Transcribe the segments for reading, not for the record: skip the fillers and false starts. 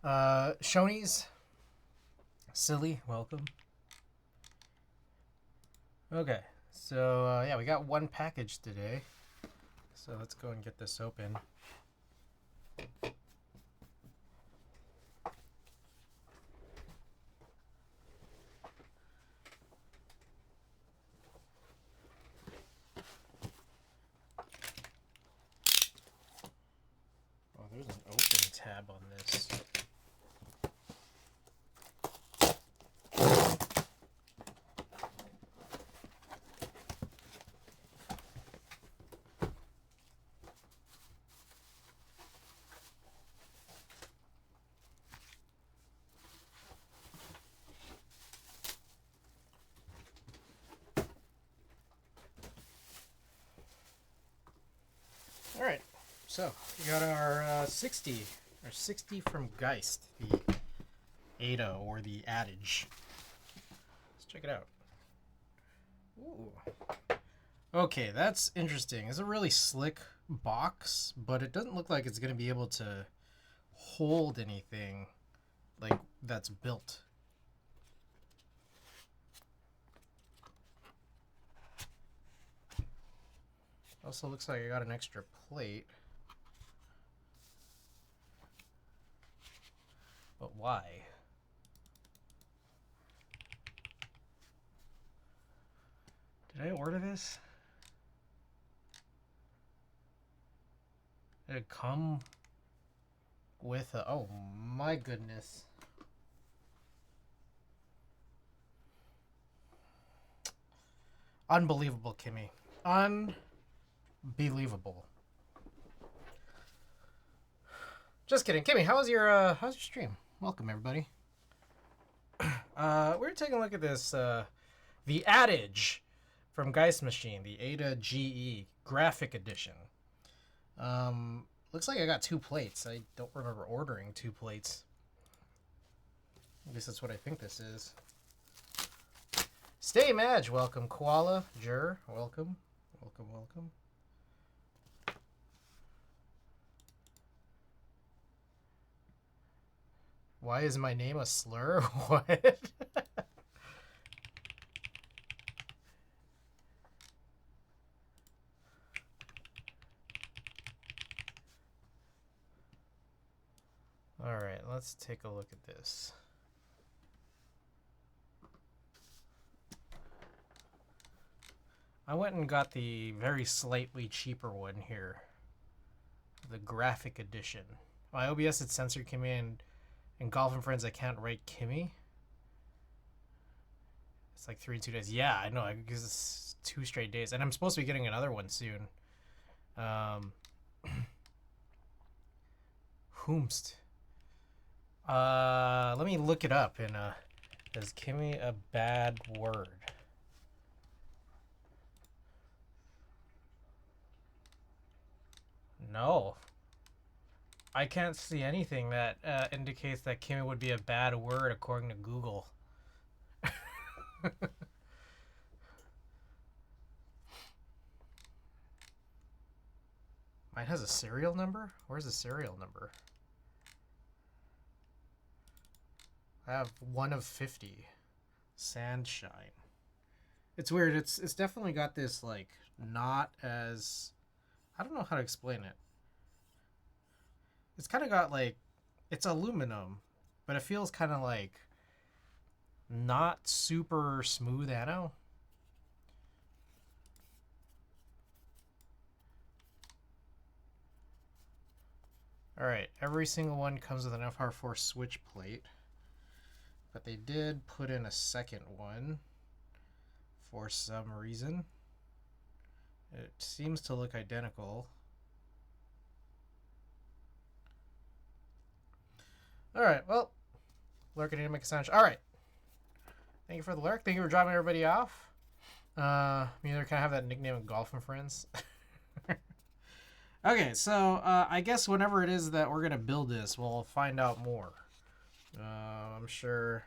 Shoney's silly, welcome. Okay, so yeah, we got one package today. So let's go and get this open. Oh, there's an open tab on this. All right, so we got our 60 from Geist, the Ada or the Adage. Let's check it out. Ooh. Okay, that's interesting. It's a really slick box, but it doesn't look like it's going to be able to hold anything like that's built. Also looks like I got an extra plate. But why? Did I order this? Did it come with a... Oh my goodness. Unbelievable, Kimmy. Unbelievable. Just kidding. Kimmy, how's your stream? Welcome, everybody. We're taking a look at this, the Adage from Geist Machine, the Ada GE Graphic Edition. Looks like I got 2 plates. I don't remember ordering 2 plates. At least that's what I think this is. Stay Madge, welcome. Koala, Jur, welcome. Welcome, welcome. Why is my name a slur? What? Alright, let's take a look at this. I went and got the very slightly cheaper one here. The Graphic Edition. My OBS had censored Kimmy, and in Golf and Friends I can't write Kimmy. It's like 3 and 2 days. Yeah, I know, because it's 2 straight days. And I'm supposed to be getting another one soon. Whomst. Let me look it up. Is Kimmy a bad word? No. I can't see anything that indicates that Kimmy would be a bad word according to Google. Mine has a serial number? Where's the serial number? I have 1 of 50. Sandshine. It's weird. It's definitely got this, like, not as... I don't know how to explain it. It's kind of got, like... It's aluminum, but it feels kind of, like, not super smooth anno. Alright, every single one comes with an FR4 switch plate. But they did put in a second one for some reason. It seems to look identical. Alright, well, Lurk, I need to make a sound. Alright. Thank you for the lurk. Thank you for dropping everybody off. Me either kind of have that nickname of Golf and Friends. Okay, so I guess whenever it is that we're going to build this, we'll find out more. I'm sure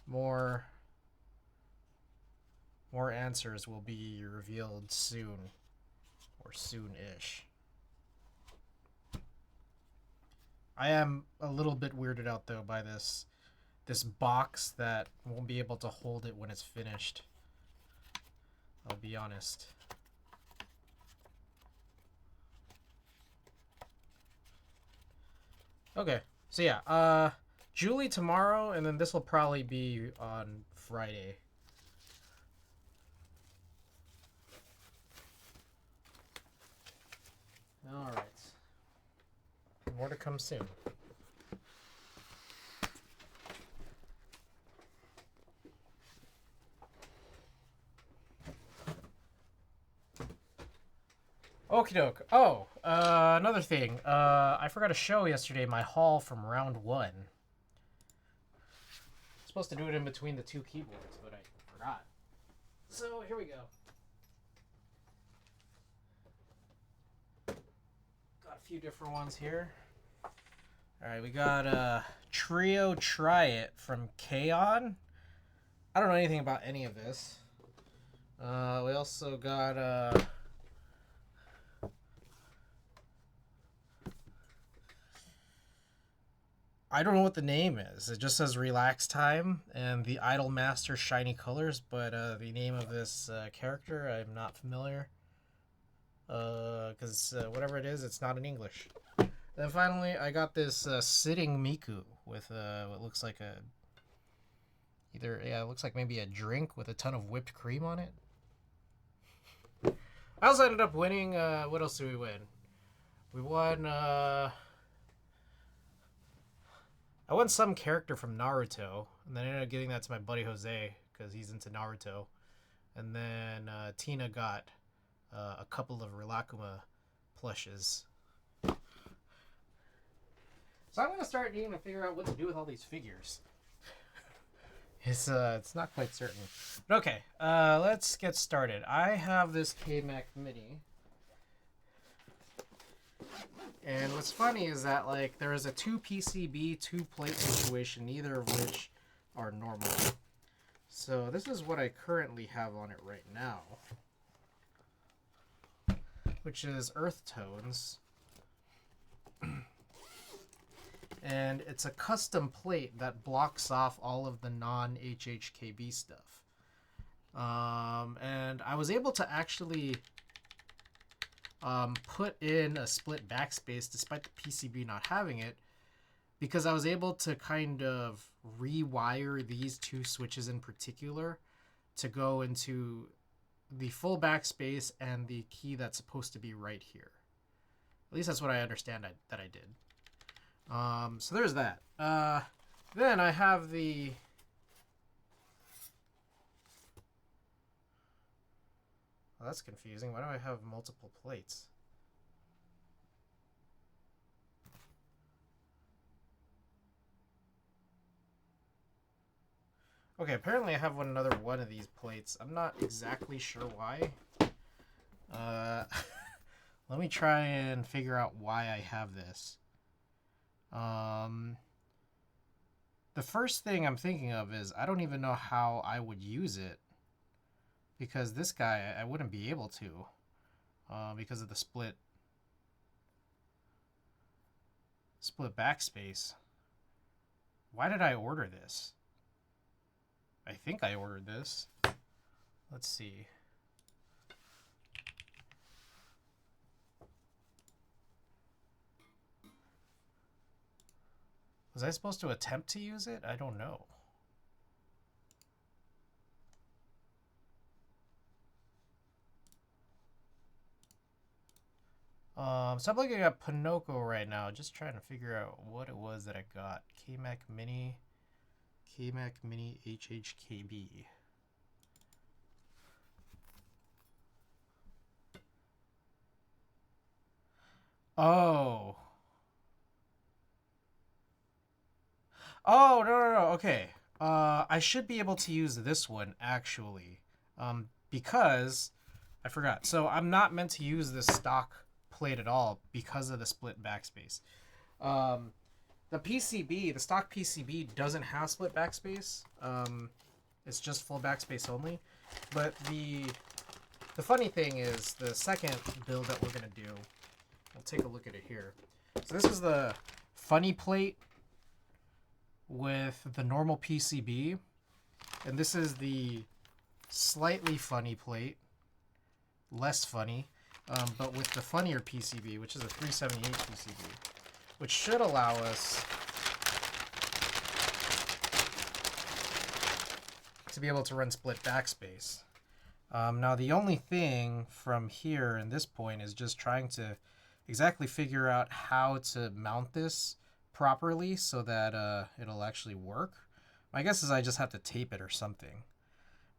more answers will be revealed soon, or soon-ish. I am a little bit weirded out though by this box that won't be able to hold it when it's finished. I'll be honest. Okay, so yeah, Julie tomorrow, and then this will probably be on Friday. All right. More to come soon. Okie doke. Oh, another thing. I forgot to show yesterday my haul from round 1. Supposed to do it in between the 2 keyboards, but I forgot. So here we go. Got a few different ones here. Alright, we got Trio Try It from K-On! I don't know anything about any of this. We also got I don't know what the name is. It just says Relax Time and the Idol Master Shiny Colors, but the name of this character I'm not familiar. Because whatever it is, it's not in English. Then finally, I got this Sitting Miku with what looks like it looks like maybe a drink with a ton of whipped cream on it. I also ended up winning, what else did we win? We won, I won some character from Naruto, and then I ended up giving that to my buddy Jose, because he's into Naruto. And then Tina got a couple of Rilakkuma plushes. So I'm going to start needing to figure out what to do with all these figures. It's not quite certain. But okay, let's get started. I have this kmac Mini. And what's funny is that, like, there is a 2 PCB, 2 plate situation, neither of which are normal. So this is what I currently have on it right now, which is Earth Tones. And it's a custom plate that blocks off all of the non-HHKB stuff. And I was able to actually put in a split backspace despite the PCB not having it, because I was able to kind of rewire these 2 switches in particular to go into the full backspace and the key that's supposed to be right here. At least that's what I understand that I did. So there's that. Then I have the well, that's confusing. Why do I have multiple plates? Okay, apparently I have another one of these plates. I'm not exactly sure why. Let me try and figure out why I have this. The first thing I'm thinking of is I don't even know how I would use it, because this guy I wouldn't be able to because of the split backspace. Why did I order this? I think I ordered this. Let's see. Was I supposed to attempt to use it? I don't know. So I'm looking at Pinocchio right now, just trying to figure out what it was that I got. kmac Mini HHKB. Oh. Oh, no. Okay. I should be able to use this one, actually. Because I forgot. So I'm not meant to use this stock plate at all because of the split backspace. The PCB, the stock PCB doesn't have split backspace. It's just full backspace only. But the funny thing is, the second build that we're going to do, we'll take a look at it here. So this is the funny plate with the normal PCB, and this is the slightly funny plate, less funny, but with the funnier PCB, which is a 378 PCB, which should allow us to be able to run split backspace. Now the only thing from here and this point is just trying to exactly figure out how to mount this properly so that it'll actually work. My guess is I just have to tape it or something.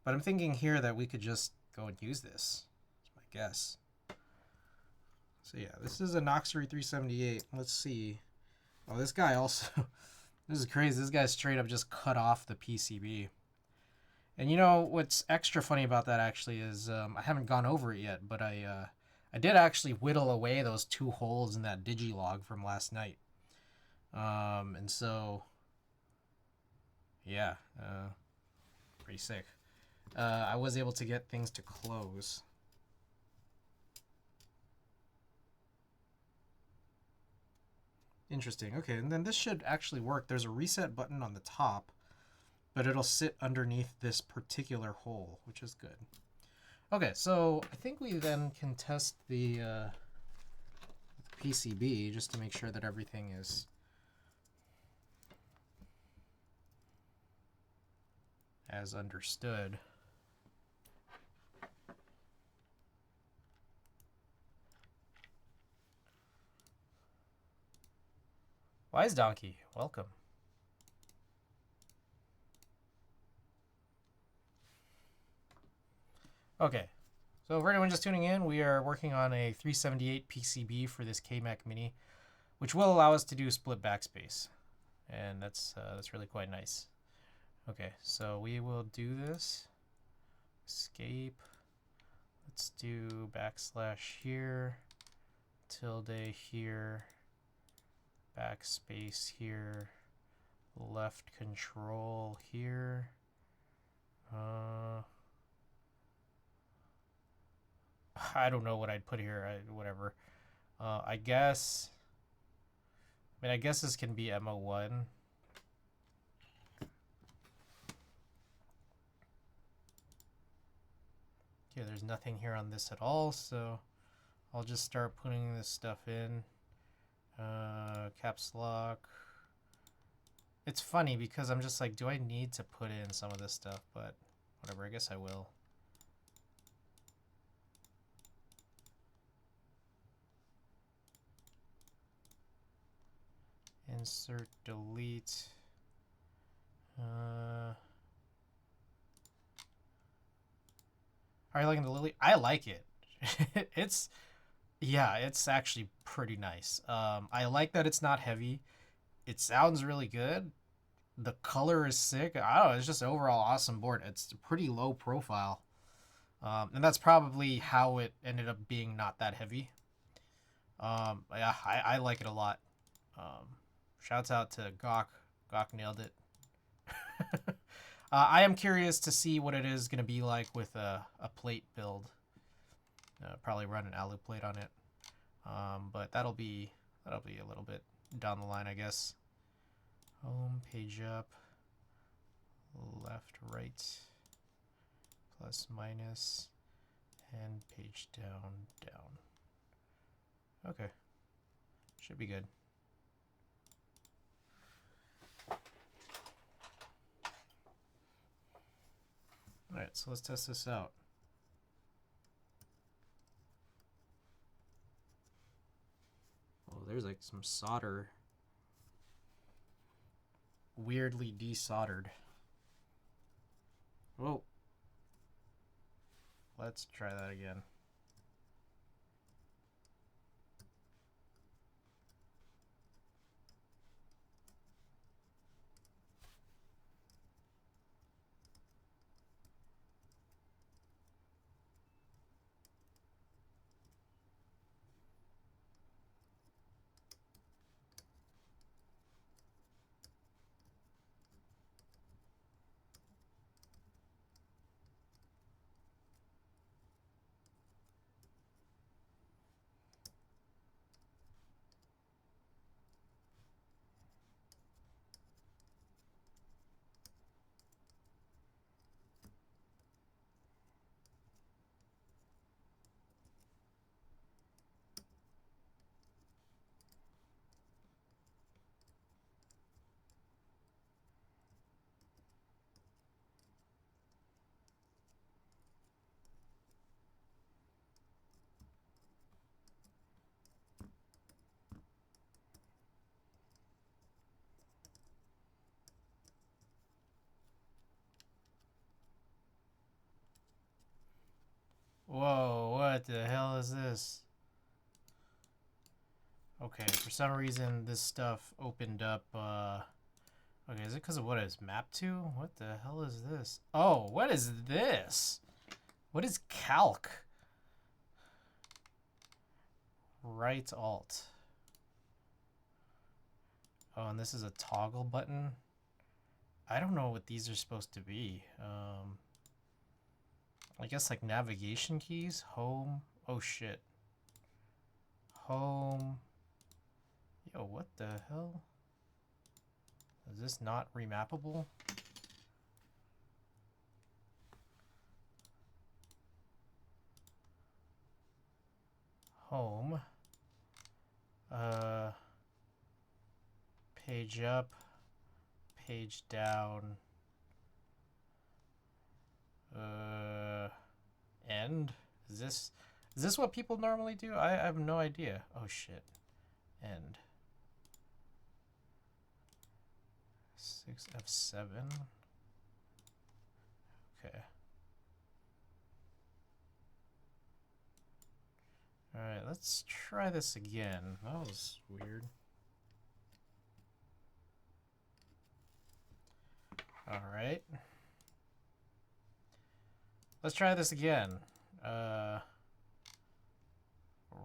But I'm thinking here that we could just go and use this. That's my guess. So yeah, this is a Noxery 378. Let's see. Oh, this guy also... This is crazy. This guy straight up just cut off the PCB. And you know what's extra funny about that actually is I haven't gone over it yet, but I did actually whittle away those 2 holes in that digilog from last night. And so, yeah, pretty sick. I was able to get things to close. Interesting. Okay, and then this should actually work. There's a reset button on the top, but it'll sit underneath this particular hole, which is good. Okay, so I think we then can test the PCB just to make sure that everything is as understood. Wise Donkey, welcome. Okay, so for anyone just tuning in, we are working on a 378 PCB for this kmac Mini, which will allow us to do split backspace, and that's really quite nice. Okay, so we will do this. Escape. Let's do backslash here, tilde here, backspace here, left control here. I don't know what I'd put here. Whatever. I guess. I guess this can be MO1. Okay, there's nothing here on this at all, so I'll just start putting this stuff in. Caps lock. It's funny because I'm just like, do I need to put in some of this stuff? But whatever, I guess I will. Insert, delete. Are you liking the lily? I like it. Yeah, it's actually pretty nice. I like that it's not heavy. It sounds really good. The color is sick. I don't know, it's just an overall awesome board. It's pretty low profile. And that's probably how it ended up being not that heavy. Yeah, I like it a lot. Shouts out to Gawk. Gawk nailed it. I am curious to see what it is going to be like with a plate build. Probably run an alu plate on it. But that'll be a little bit down the line, I guess. Home, page up, left, right, plus, minus, and page down, down. Okay, should be good. All right, so let's test this out. Oh, there's like some solder. Weirdly desoldered. Whoa. Let's try that again. What the hell is this? Okay, for some reason this stuff opened up, okay, is it because of what it's mapped to? What the hell is this? Oh, what is this? What is calc? Right alt. Oh, and this is a toggle button. I don't know what these are supposed to be. I guess like navigation keys. Home. Oh shit. Home. Yo, what the hell? Is this not remappable? Home. Page up. Page down. End? Is this what people normally do? I have no idea. Oh shit. End. 6 F7. Okay. Alright, let's try this again. That was weird. Alright. Let's try this again.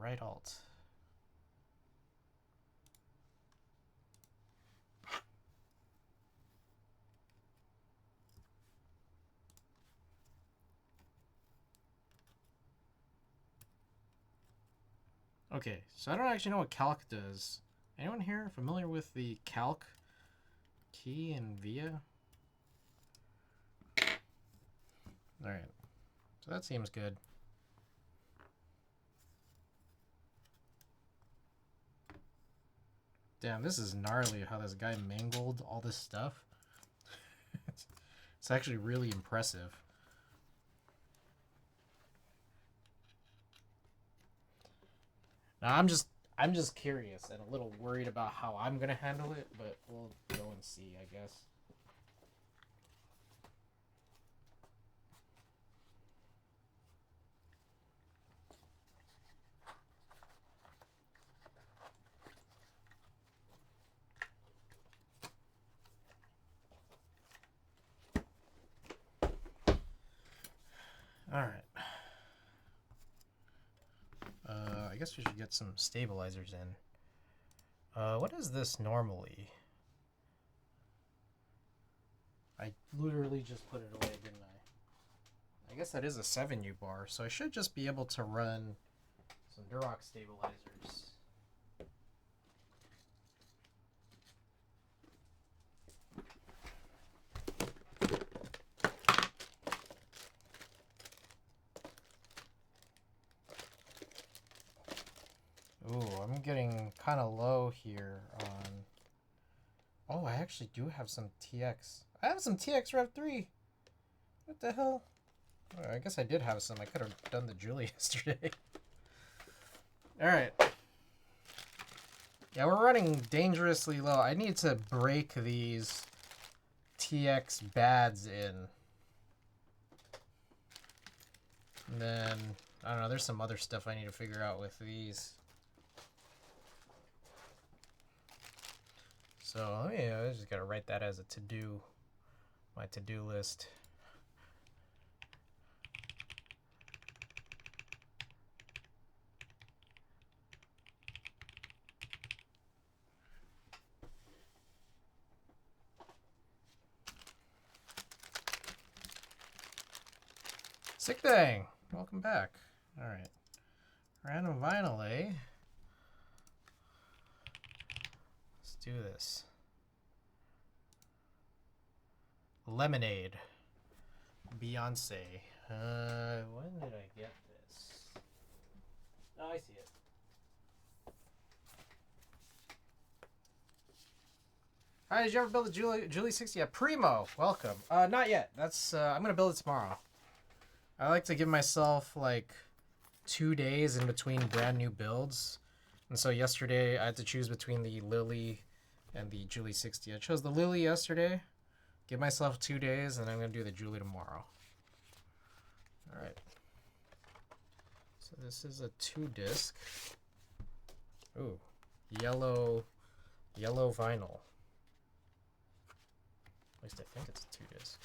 Right alt. Okay, so I don't actually know what calc does. Anyone here familiar with the calc key in VIA? Alright, so that seems good. Damn, this is gnarly how this guy mangled all this stuff. It's actually really impressive. Now I'm just curious and a little worried about how I'm gonna handle it, but we'll go and see, I guess. All right. I guess we should get some stabilizers in. What is this normally? I literally just put it away, didn't I? I guess that is a 7U bar, so I should just be able to run some Durox stabilizers. Ooh, I'm getting kind of low here on... Oh, I actually do have some TX. I have some TX Rev 3. What the hell? Oh, I guess I did have some. I could have done the Julie yesterday. Alright. Yeah, we're running dangerously low. I need to break these TX bads in. And then, I don't know, there's some other stuff I need to figure out with these. So, yeah, I just gotta write that as a to-do, my to-do list. Sick thing! Welcome back. Alright. Random vinyl, eh? Let's do this. Lemonade. Beyonce. When did I get this? Oh, I see it. Hi, did you ever build a Julie 60? Yeah, Primo, welcome. Not yet. That's I'm gonna build it tomorrow. I like to give myself like 2 days in between brand new builds. And so yesterday I had to choose between the Lily and the Julie 60. I chose the Lily yesterday. Give myself 2 days and I'm gonna do the Julie tomorrow. Alright. So this is a 2-disc. Ooh, yellow vinyl. At least I think it's a 2-disc.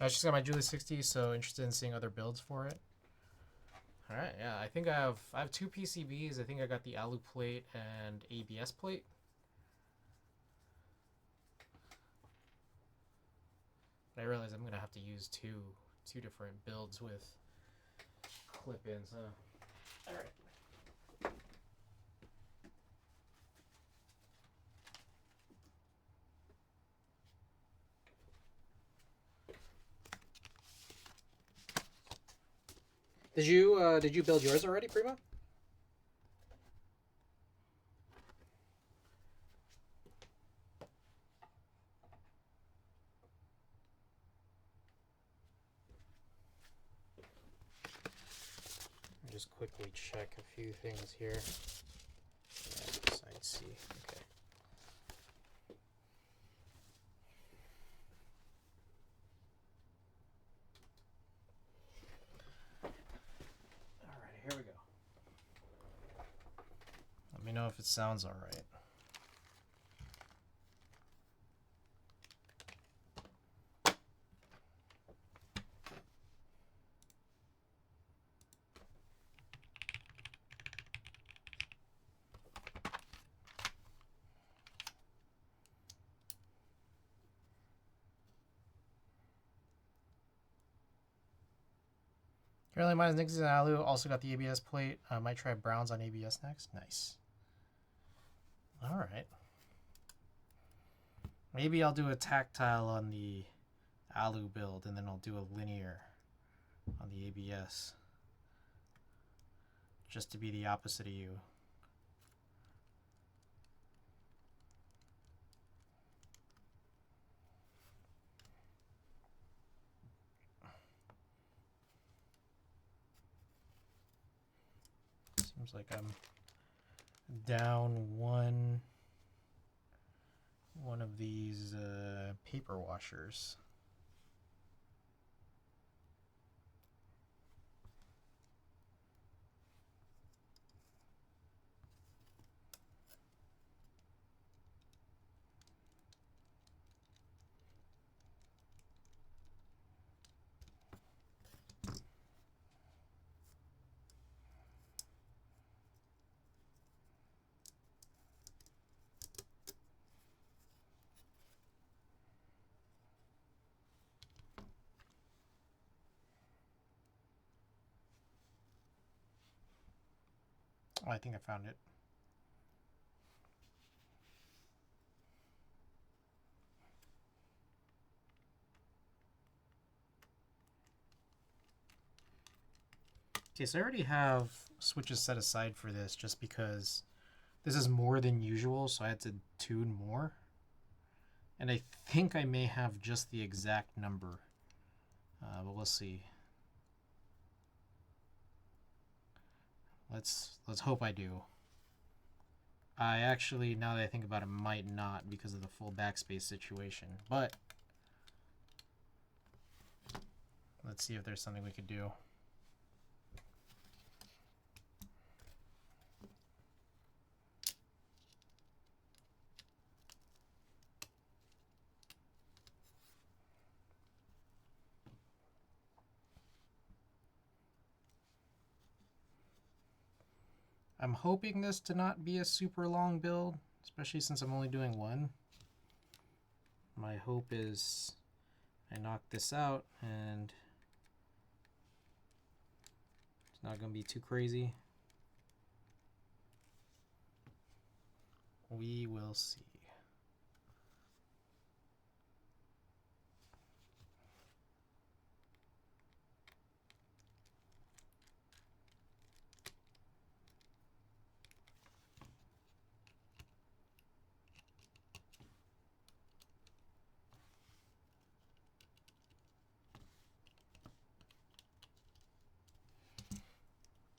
I just got my Julie 60, so interested in seeing other builds for it. All right, yeah, I think I have 2 PCBs. I think I got the alu plate and ABS plate. But I realize I'm gonna have to use two different builds with clip-ins, huh? All right. Did you build yours already, Primo? Just quickly check a few things here. Yeah, side C. Okay. All right, here we go. Let me know if it sounds all right. Currently mine is Nix's and Alu. Also got the ABS plate. I might try Browns on ABS next. Nice. All right. Maybe I'll do a tactile on the Alu build, and then I'll do a linear on the ABS. Just to be the opposite of you. Seems like I'm down one of these paper washers. Oh, I think I found it. Okay, so I already have switches set aside for this just because this is more than usual, so I had to tune more. And I think I may have just the exact number, but we'll see. Let's hope I do. I actually, now that I think about it, might not because of the full backspace situation, but let's see if there's something we could do. I'm hoping this to not be a super long build, especially since I'm only doing one. My hope is I knock this out and it's not going to be too crazy. We will see.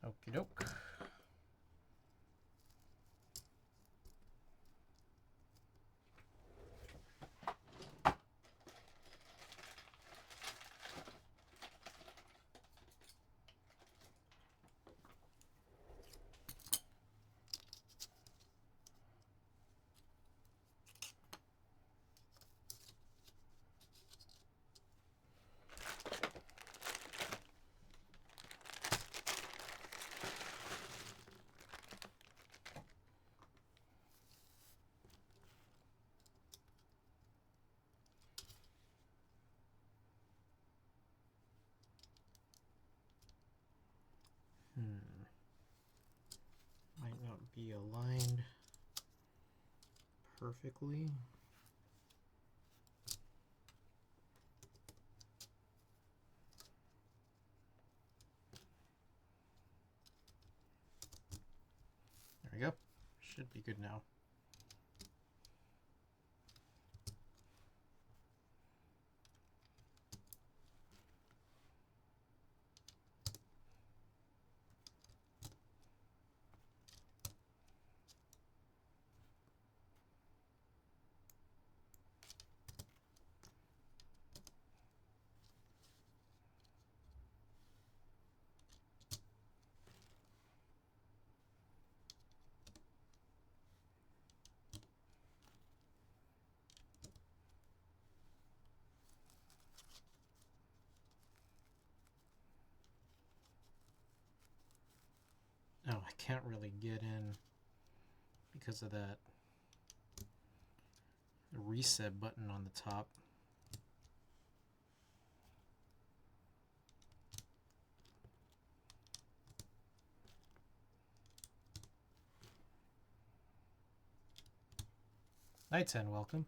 Okie doke. perfectly. There we go. Should be good now. Oh, I can't really get in because of that reset button on the top. Night 10, welcome.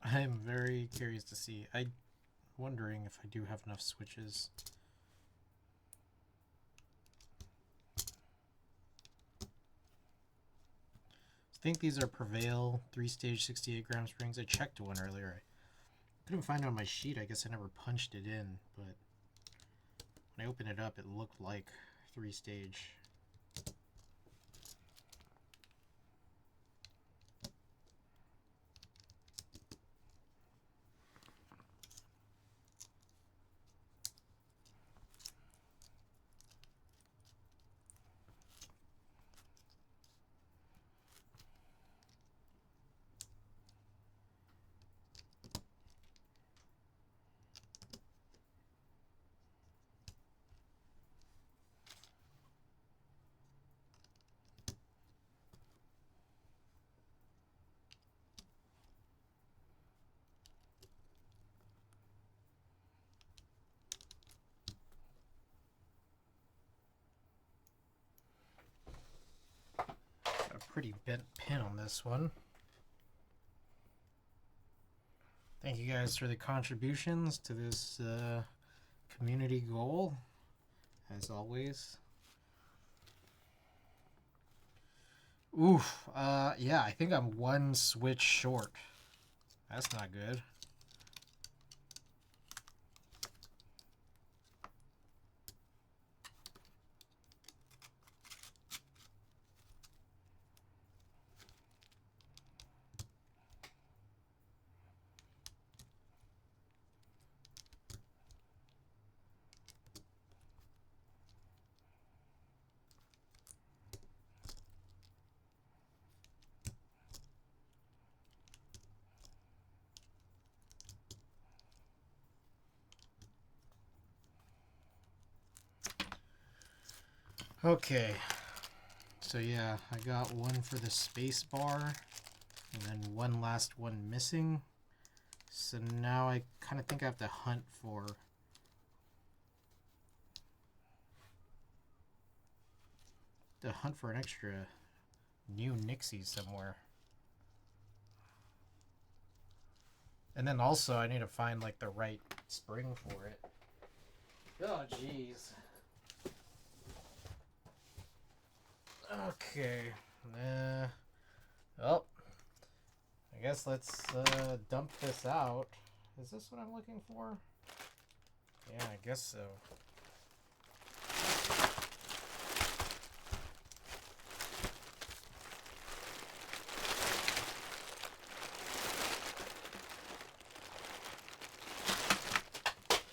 I'm very curious to see. I'm wondering if I do have enough switches. I think these are Prevail 3-stage 68 gram springs. I checked one earlier. I couldn't find it on my sheet. I guess I never punched it in, but when I opened it up, it looked like 3-stage. Pretty bent pin on this one. Thank you guys for the contributions to this community goal, as always. Oof, yeah, I think I'm one switch short. That's not good. Okay, so yeah, I got one for the space bar, and then one last one missing. So now I kind of think I have to hunt for an extra new Nixie somewhere. And then also I need to find like the right spring for it. Oh jeez. Okay. Well, I guess let's dump this out. Is this what I'm looking for? Yeah, I guess so.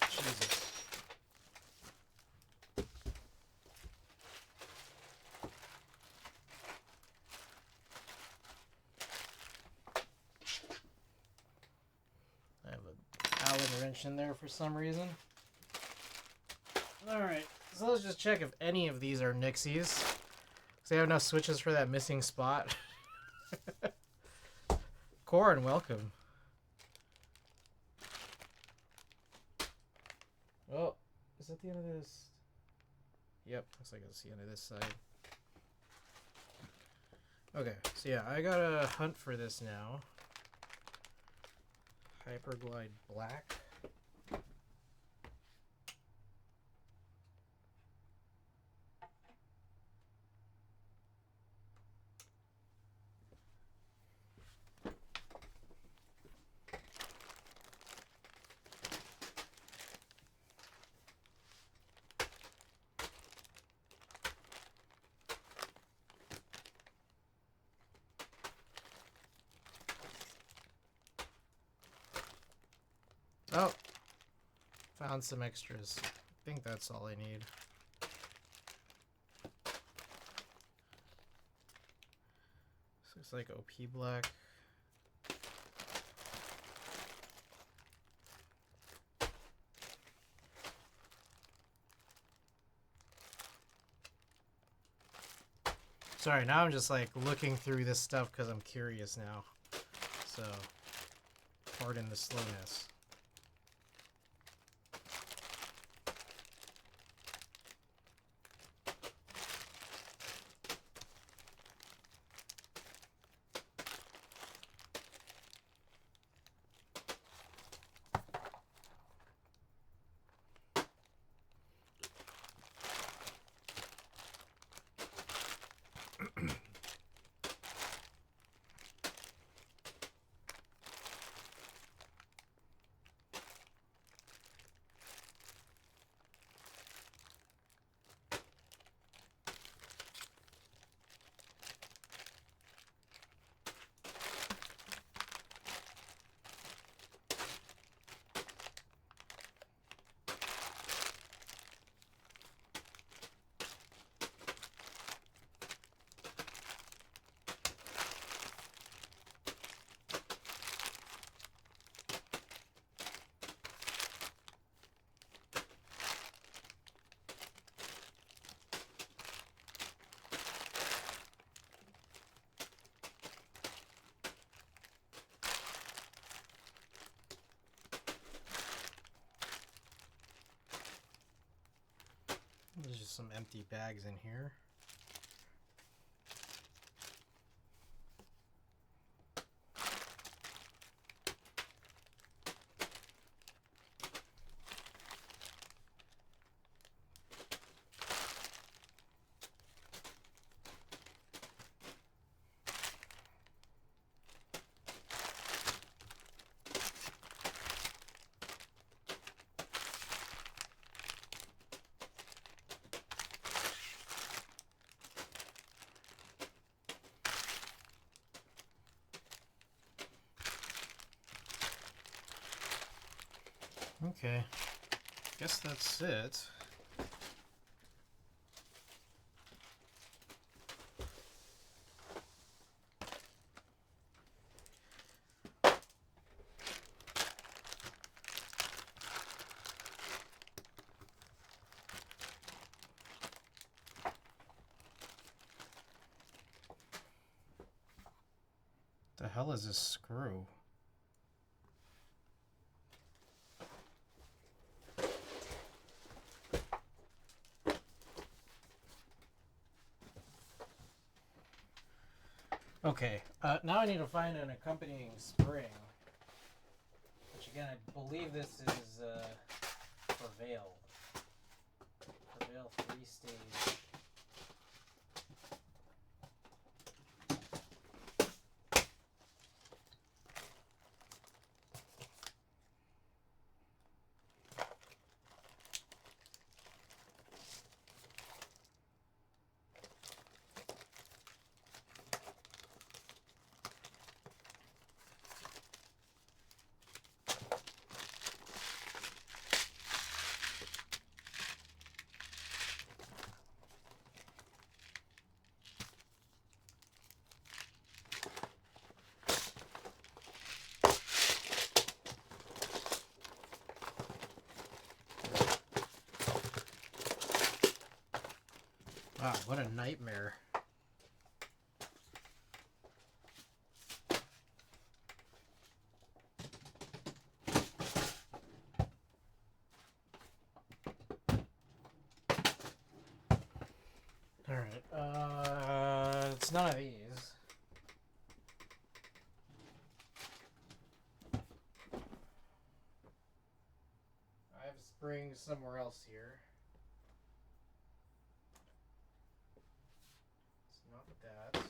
Jesus. I have an Allen wrench in there for some reason. Alright, so let's just check if any of these are Nixies. Because I have enough switches for that missing spot. Corin, welcome. Oh, is that the end of this? Yep, looks like it's the end of this side. Okay, so yeah, I gotta hunt for this now. Hyperglide Black. Oh, found some extras. I think that's all I need. This looks like OP Black. Sorry, now I'm just like looking through this stuff because I'm curious now. So, pardon the slowness. There's just some empty bags in here. Okay, guess that's it. The hell is this screw? Okay, now I need to find an accompanying spring. Which again, I believe this is Prevail. Prevail 3-stage. Wow, what a nightmare. Alright, it's none of these. I have springs somewhere else here. It's not that.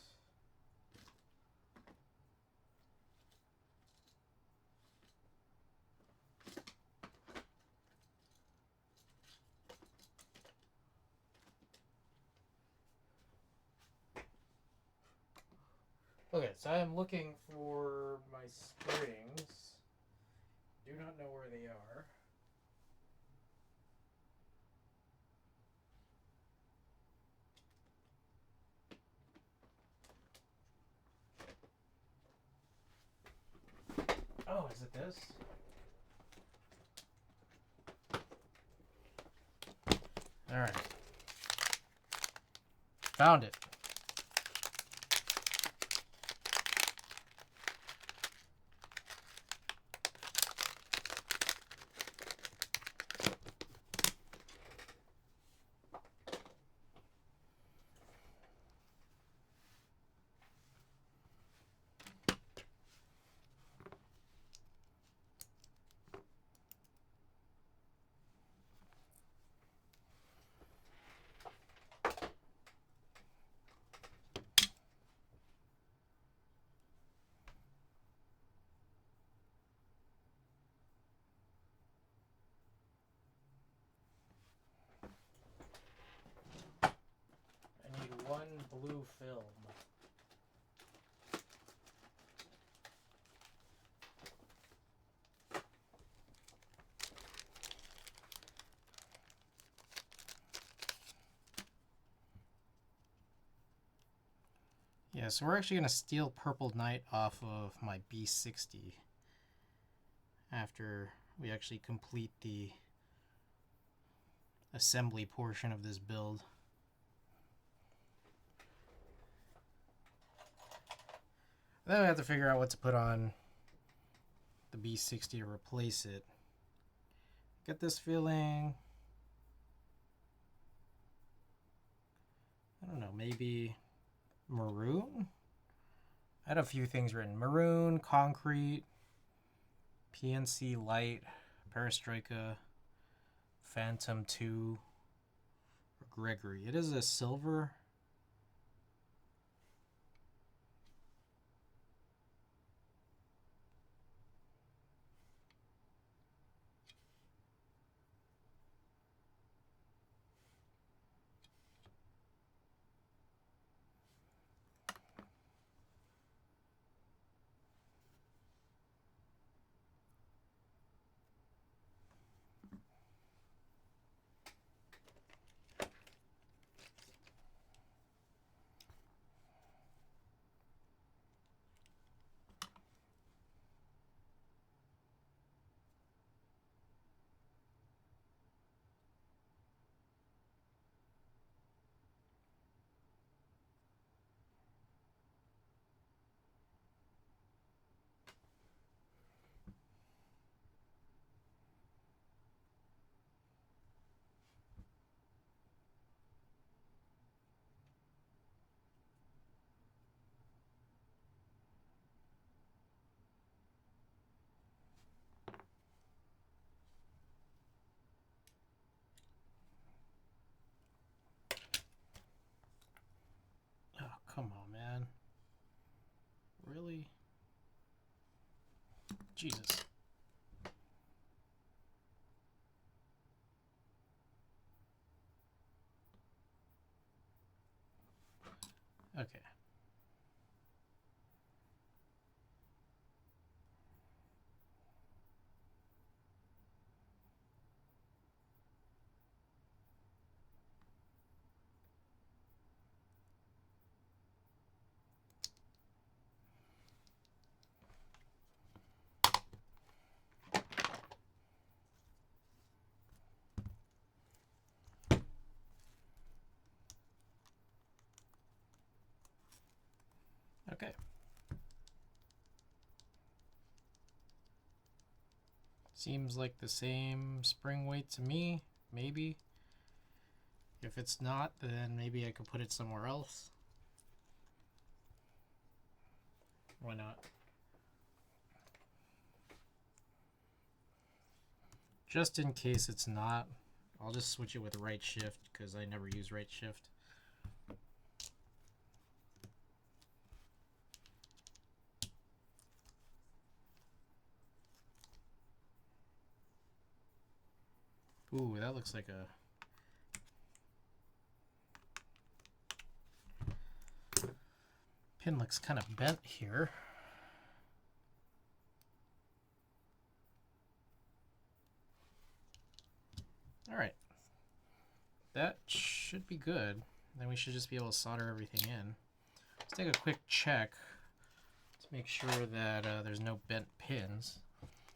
Okay, so I am looking for my springs. Do not know where they are. Oh, is it this? Alright. Found it. One blue film. Yeah, so we're actually going to steal Purple Knight off of my B60 after we actually complete the assembly portion of this build. Then we have to figure out what to put on the B60 to replace it. Get this feeling, I don't know, maybe maroon? I had a few things written. Maroon, concrete, PNC light, Perestroika, Phantom 2, or Gregory. It is a silver. Jesus. Okay. Okay. Seems like the same spring weight to me, maybe. If it's not, then maybe I could put it somewhere else. Why not? Just in case it's not, I'll just switch it with right shift because I never use right shift. Ooh, that looks like a... pin looks kind of bent here. All right. That should be good. Then we should just be able to solder everything in. Let's take a quick check to make sure that there's no bent pins.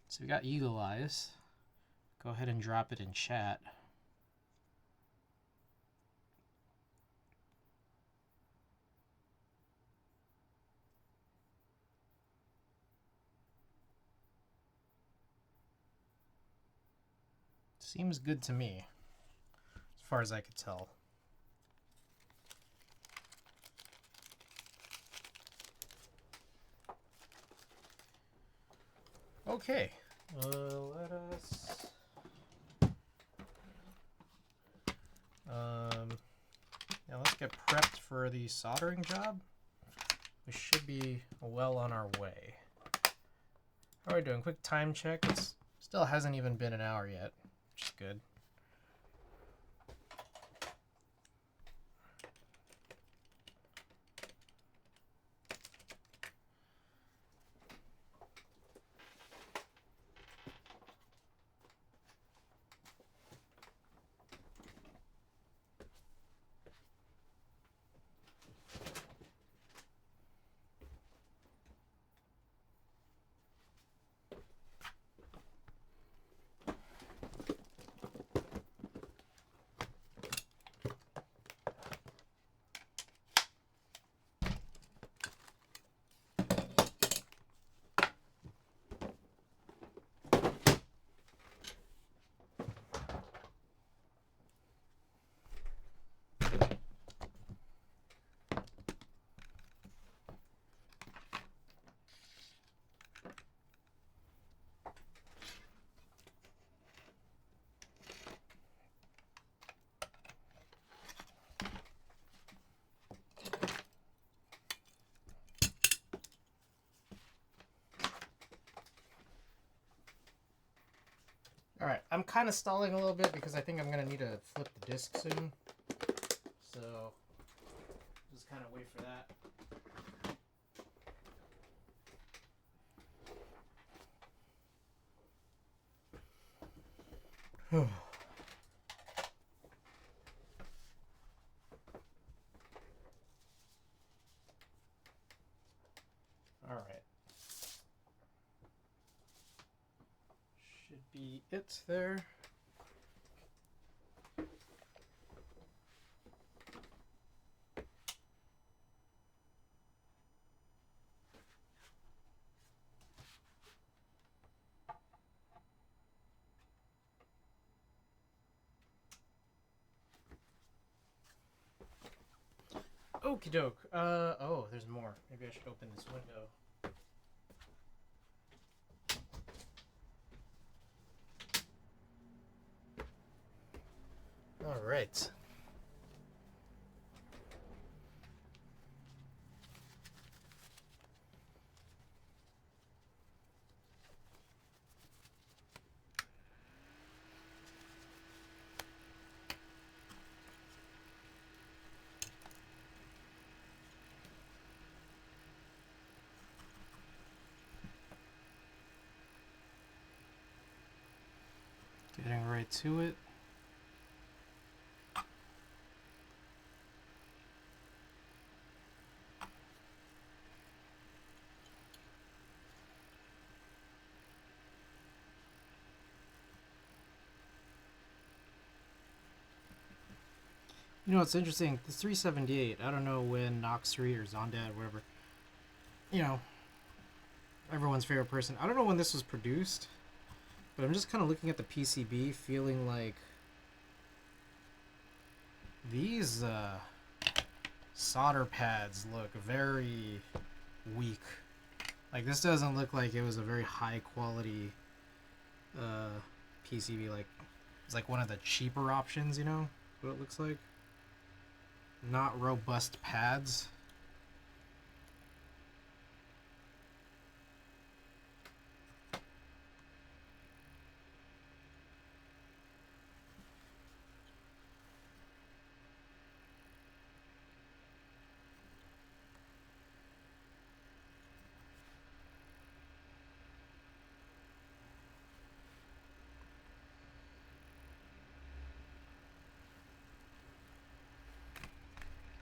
So we got Eagle Eyes. Go ahead and drop it in chat. Seems good to me, as far as I could tell. Okay, let us... now let's get prepped for the soldering job. We should be well on our way. How are we doing? Quick time check. It still hasn't even been an hour yet, which is good. All right, I'm kind of stalling a little bit because I think I'm going to need to flip the disc soon. So just kind of wait for that. All right. Should be it there. Okie doke. Oh, there's more. Maybe I should open this window. All right. right to it. You know, it's interesting. The 378, I don't know when Nox 3 or Zondad, whatever, you know, everyone's favorite person. I don't know when this was produced, but I'm just kind of looking at the PCB, feeling like these solder pads look very weak. Like, this doesn't look like it was a very high quality PCB. Like, it's like one of the cheaper options, you know, what it looks like. Not robust pads.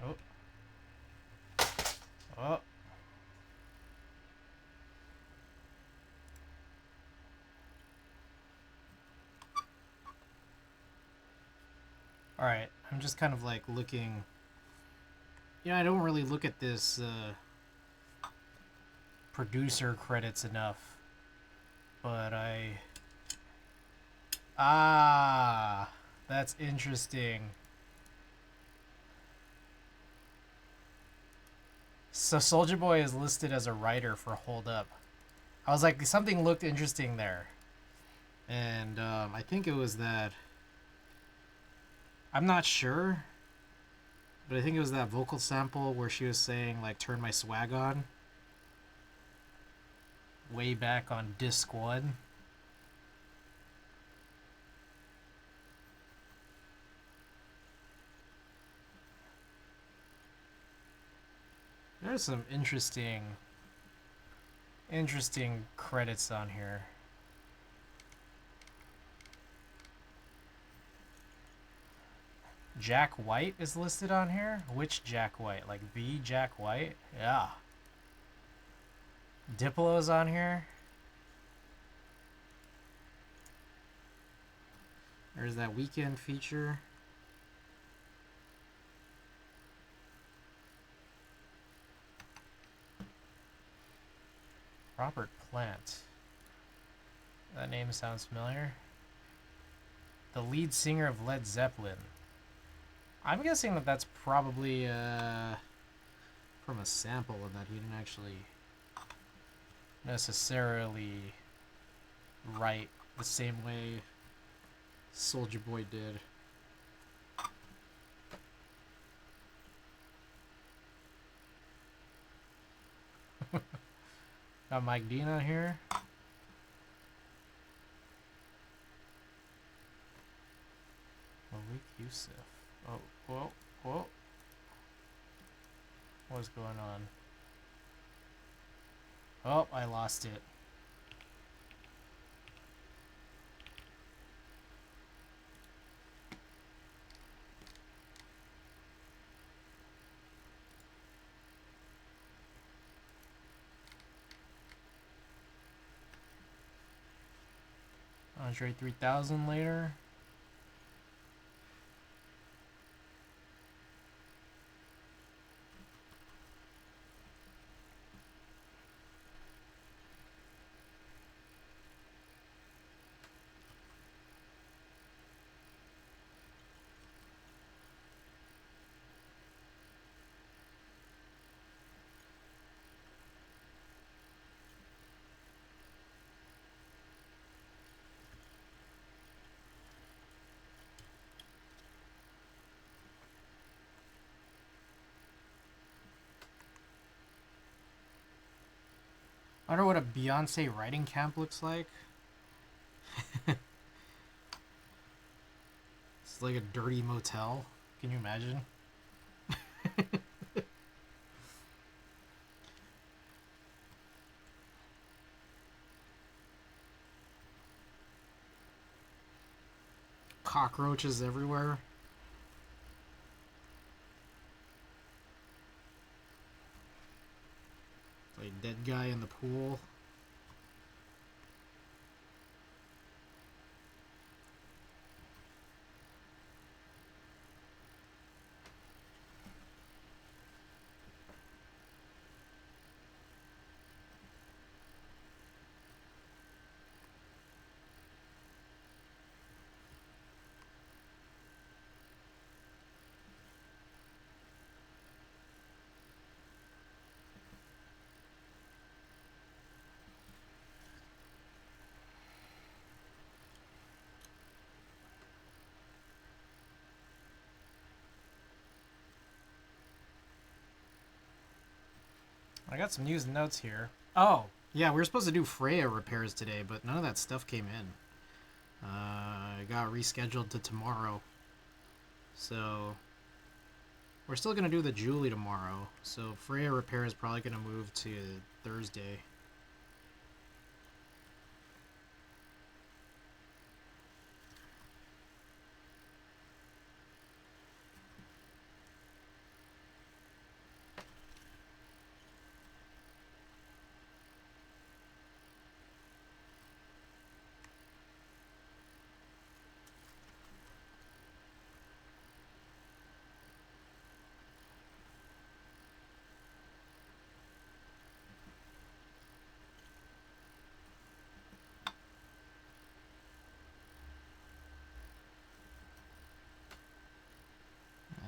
Oh. Oh. Alright, I'm just kind of like looking. You know, I don't really look at this producer credits enough. But that's interesting. So Soulja Boy is listed as a writer for Hold Up. I was like, something looked interesting there. And I think it was that. I'm not sure. But I think it was that vocal sample where she was saying, like, turn my swag on. Way back on disc 1. There's some interesting credits on here. Jack White is listed on here? Which Jack White? Like the Jack White? Yeah. Diplo's on here. There's that weekend feature. Robert Plant. That name sounds familiar. The lead singer of Led Zeppelin. I'm guessing that that's probably from a sample and that he didn't actually necessarily write the same way Soulja Boy did. Got Mike Dean on here. Malik Yusuf. Oh, whoa, whoa. What's going on? Oh, I lost it. Andre 3000 later. I don't know what a Beyonce writing camp looks like. It's like a dirty motel. Can you imagine? cockroaches everywhere. Like dead guy in the pool. I got some news and notes here. Oh, yeah, we were supposed to do Freya repairs today, but none of that stuff came in. It got rescheduled to tomorrow. So, we're still going to do the Julie tomorrow. So, Freya repair is probably going to move to Thursday.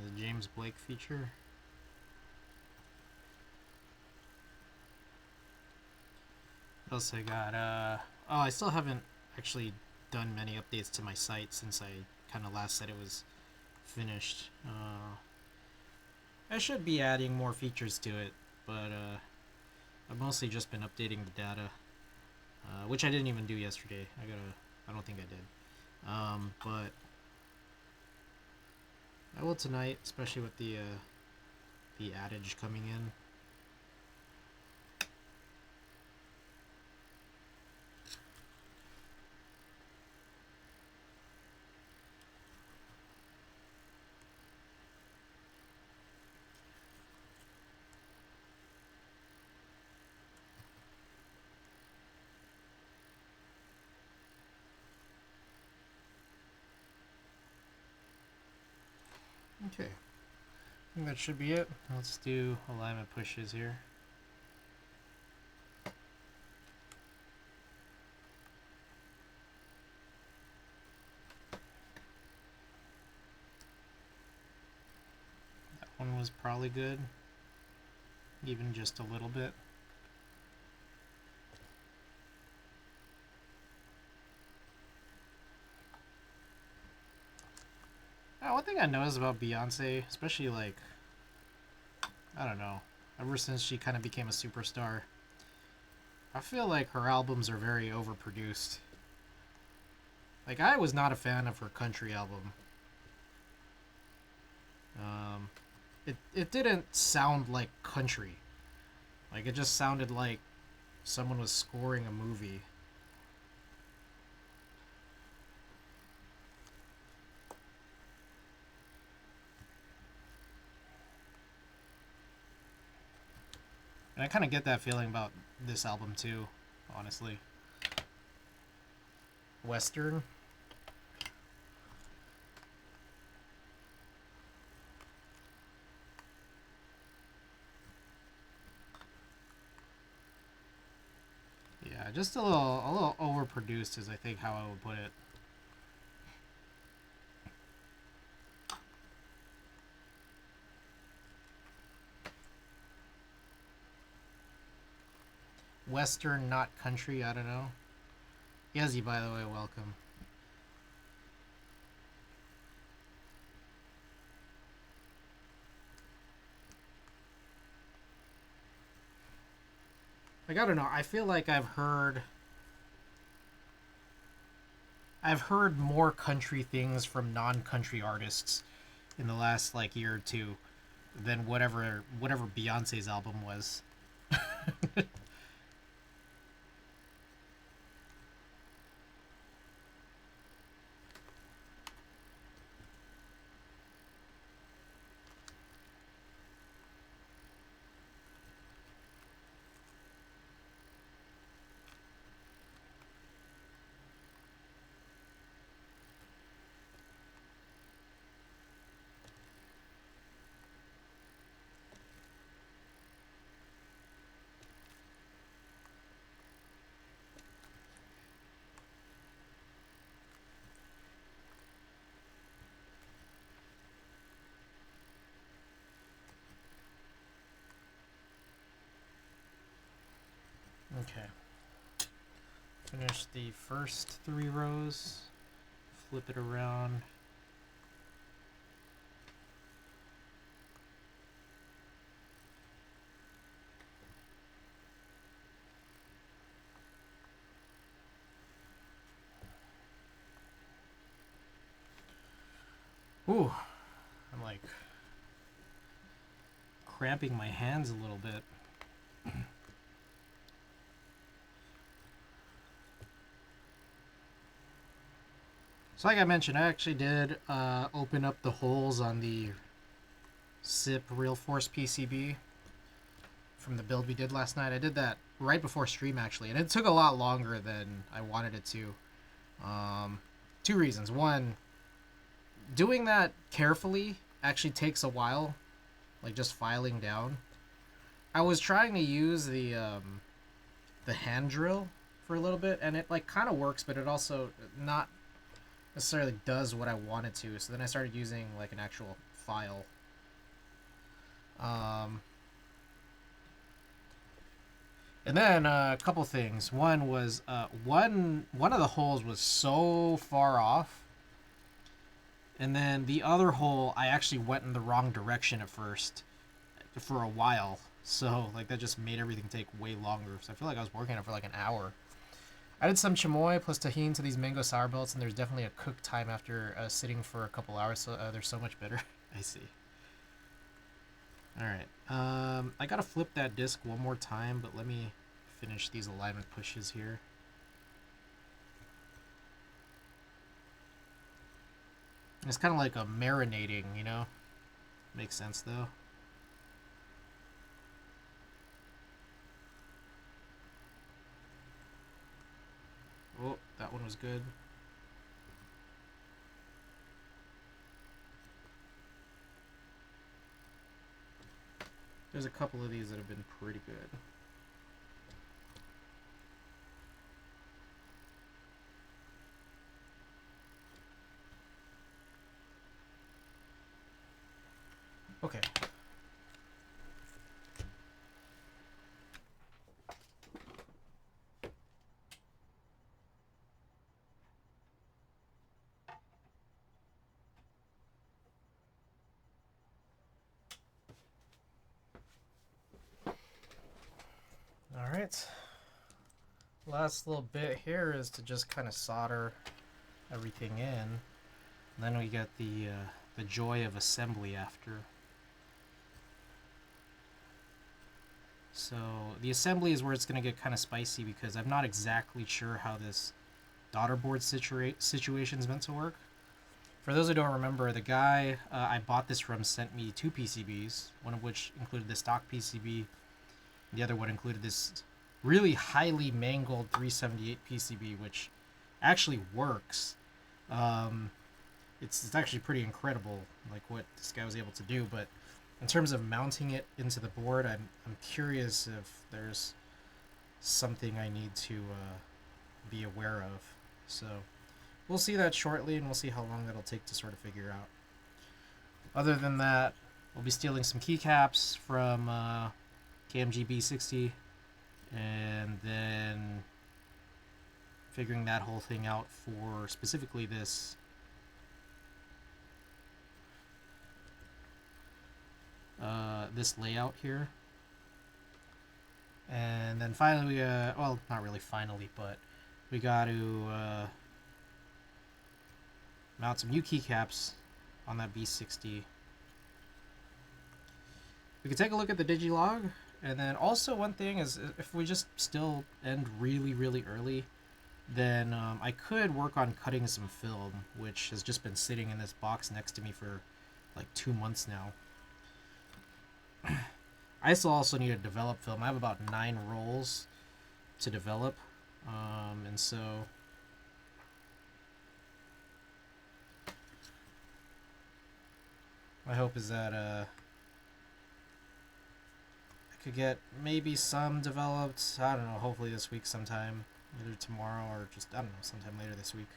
The James Blake feature. What else I got? Oh, I still haven't actually done many updates to my site since I kind of last said it was finished. I should be adding more features to it, but I've mostly just been updating the data, which I didn't even do yesterday. I don't think I did. But I will tonight, especially with the adage coming in. Okay, I think that should be it. Let's do alignment pushes here. That one was probably good, even just a little bit. One thing I noticed about Beyonce, especially like, I don't know, ever since she kind of became a superstar, I feel like her albums are very overproduced. Like, I was not a fan of her country album. It didn't sound like country. Like, it just sounded like someone was scoring a movie. And I kind of get that feeling about this album too, honestly. Western. Yeah, just a little overproduced is I think how I would put it. Western, not country, I don't know. Yezi, by the way, welcome. Like, I don't know, I feel like I've heard more country things from non-country artists in the last like year or two than whatever Beyonce's album was. finish the first 3 rows, flip it around. Ooh, I'm like cramping my hands a little bit. So like I mentioned, I actually did open up the holes on the SIP Real Force PCB from the build we did last night. I did that right before stream actually, and it took a lot longer than I wanted it to. 2 reasons. One, doing that carefully actually takes a while, like just filing down. I was trying to use the hand drill for a little bit, and it like kind of works, but it also not necessarily does what I wanted to. So then I started using like an actual file. And then a couple things. One was one of the holes was so far off, and then the other hole I actually went in the wrong direction at first for a while. So like that just made everything take way longer. So I feel like I was working on it for like an hour. I did some chamoy plus tahini to these mango sour belts, and there's definitely a cook time after sitting for a couple hours. So they're so much better. I see. All right. I gotta flip that disc one more time, but let me finish these alignment pushes here. It's kind of like a marinating, you know? Makes sense though. Oh, that one was good. There's a couple of these that have been pretty good. Okay. All right. Last little bit here is to just kind of solder everything in. And then we get the joy of assembly after. So the assembly is where it's going to get kind of spicy because I'm not exactly sure how this daughter board situation is meant to work. For those who don't remember, the guy I bought this from sent me 2 PCBs, one of which included the stock PCB. The other one included this really highly mangled 378 PCB, which actually works. It's actually pretty incredible, like what this guy was able to do. But in terms of mounting it into the board, I'm curious if there's something I need to be aware of. So we'll see that shortly, and we'll see how long that'll take to sort of figure out. Other than that, we'll be stealing some keycaps from KMG B60, and then figuring that whole thing out for specifically this this layout here. And then finally, well, not really finally, but we got to mount some new keycaps on that B60. We can take a look at the digilog, and then also one thing is if we just still end really, really early, then I could work on cutting some film, which has just been sitting in this box next to me for like 2 months now. I still also need to develop film. I have about 9 rolls to develop, and so my hope is that I could get maybe some developed, I don't know, hopefully this week sometime, either tomorrow or just, I don't know, sometime later this week.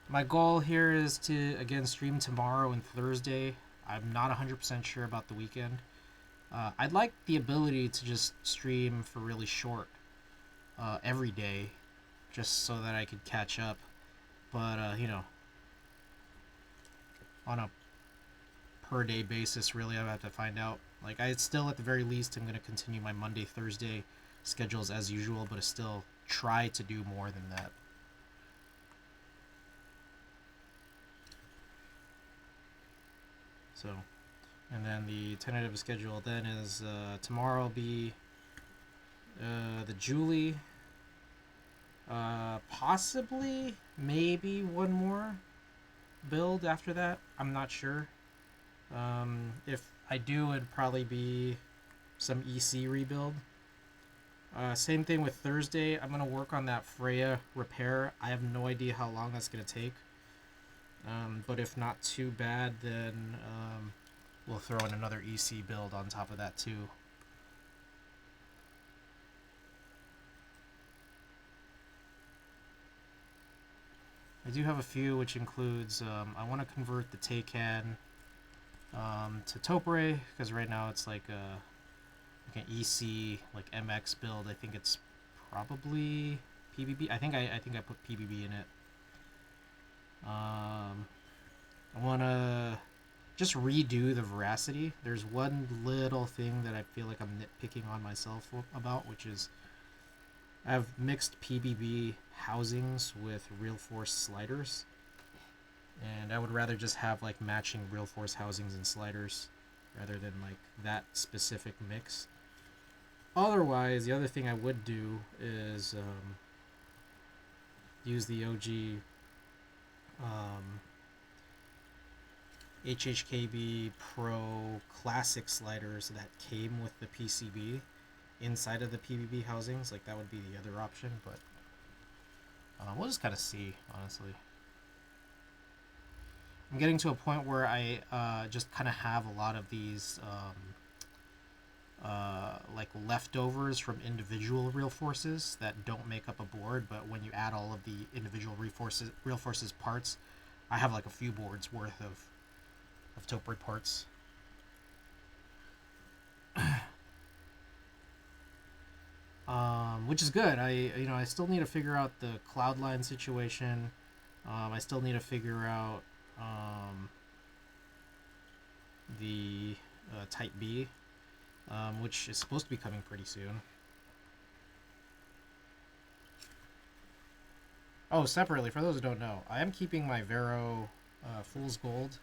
My goal here is to, again, stream tomorrow and Thursday. I'm not 100% sure about the weekend. I'd like the ability to just stream for really short every day, just so that I could catch up. But you know, on a per day basis, really, I have to find out. Like, I still, at the very least, I'm gonna continue my Monday Thursday schedules as usual, but I still try to do more than that. So, and then the tentative schedule then is tomorrow will be the Julie, possibly maybe one more build after that. I'm not sure. If I do, it'd probably be some EC rebuild. Same thing with Thursday. I'm gonna work on that Freya repair. I have no idea how long that's gonna take. But if not too bad, then we'll throw in another EC build on top of that too. I do have a few, which includes I want to convert the Taycan to Topre, because right now it's like an EC like MX build. I think it's probably PBB. I think I put PBB in it. I want to just redo the veracity. There's one little thing that I feel like I'm nitpicking on myself about, which is I've mixed PBB housings with real force sliders, and I would rather just have like matching real force housings and sliders rather than like that specific mix. Otherwise, the other thing I would do is use the OG HHKB Pro Classic sliders that came with the PCB inside of the PBB housings. Like, that would be the other option, but we'll just kind of see, honestly. I'm getting to a point where I just kind of have a lot of these like leftovers from individual real forces that don't make up a board, but when you add all of the individual real forces parts, I have like a few boards worth of Toprid parts. Which is good. I still need to figure out the Cloudline situation. I still need to figure out the Type B, which is supposed to be coming pretty soon. Oh, separately, for those who don't know, I am keeping my Vero Fool's Gold,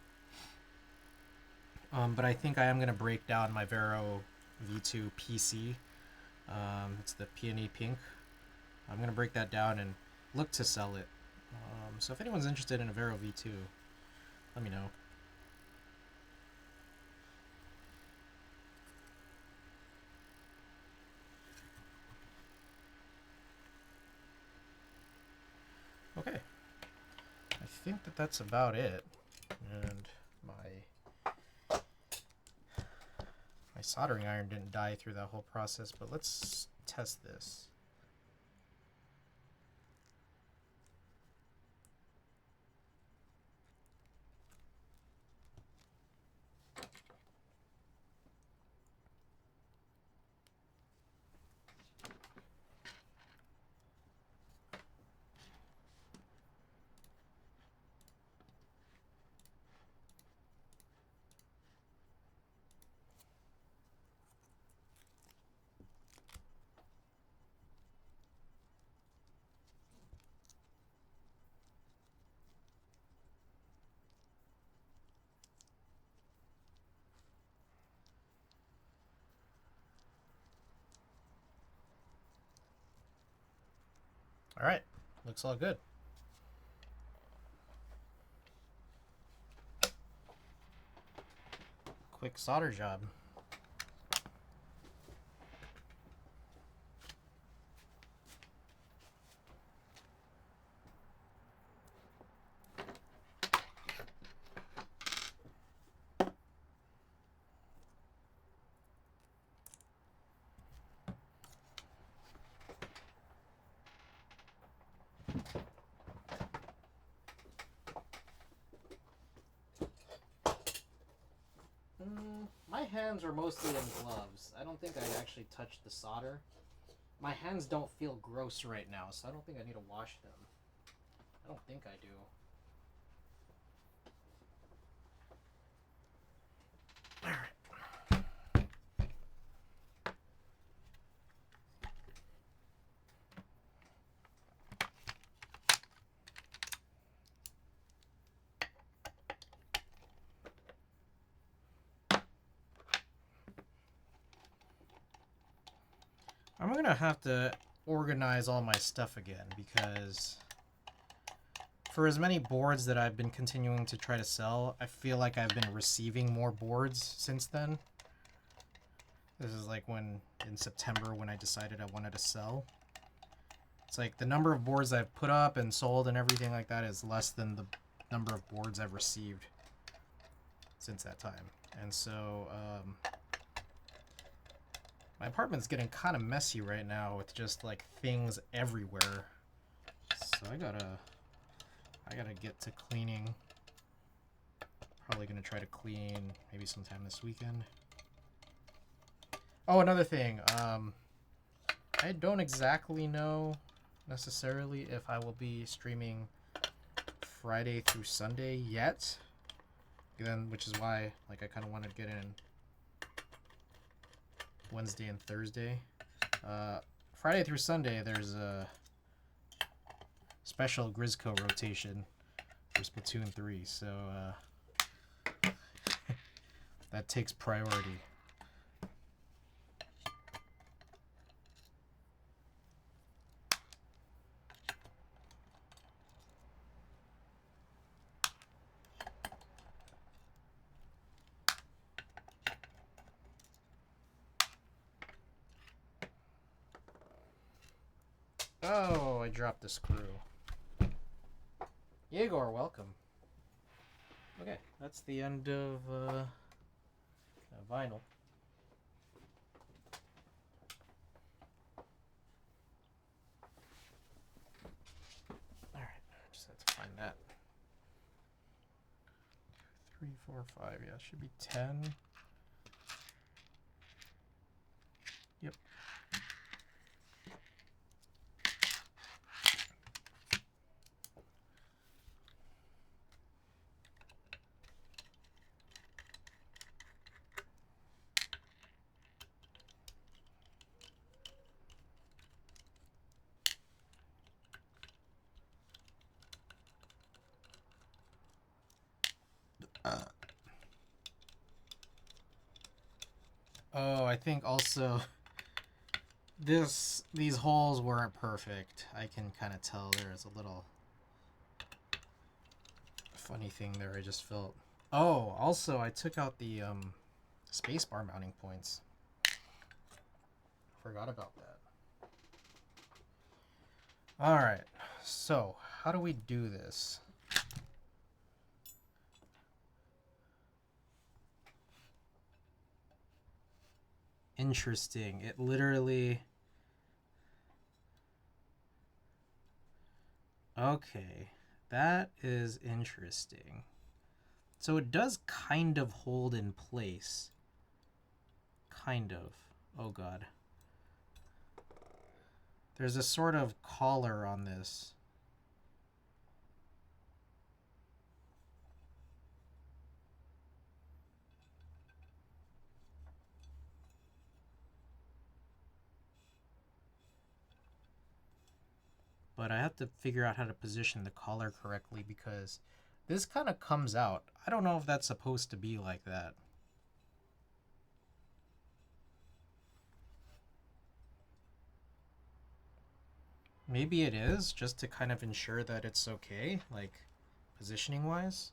but I think I am going to break down my Vero V2 PC. It's the Peony Pink. I'm going to break that down and look to sell it. So if anyone's interested in a Vero V2, let me know. Okay. I think that's about it. And my soldering iron didn't die through that whole process, but let's test this. All right, looks all good. Quick solder job. My hands are mostly in gloves. I don't think I actually touched the solder. My hands don't feel gross right now, so I don't think I need to wash them. I don't think I do. All right. I'm gonna have to organize all my stuff again because for as many boards that I've been continuing to try to sell, I feel like I've been receiving more boards since then. This is like when, in September, when I decided I wanted to sell. It's like the number of boards I've put up and sold and everything like that is less than the number of boards I've received since that time. And so, my apartment's getting kind of messy right now with just like things everywhere. So I gotta get to cleaning. Probably gonna try to clean maybe sometime this weekend. Oh, another thing. I don't exactly know necessarily if I will be streaming Friday through Sunday yet. Then, which is why like I kind of wanted to get in Wednesday and Thursday. Friday through Sunday, there's a special Grizzco rotation for Splatoon 3, so that takes priority. Oh, I dropped the screw. Yegor, welcome. Okay, that's the end of vinyl. Alright, just have to find that. 3, 4, 5, yeah, it should be 10. Yep. Oh, I think also these holes weren't perfect. I can kind of tell there's a little funny thing there I just felt. Oh, also I took out the spacebar mounting points. Forgot about that. Alright, so how do we do this? Interesting. It literally... Okay, that is interesting. So it does kind of hold in place. Kind of. Oh god. There's a sort of collar on this. But I have to figure out how to position the collar correctly because this kind of comes out. I don't know if that's supposed to be like that. Maybe it is, just to kind of ensure that it's okay, like positioning wise.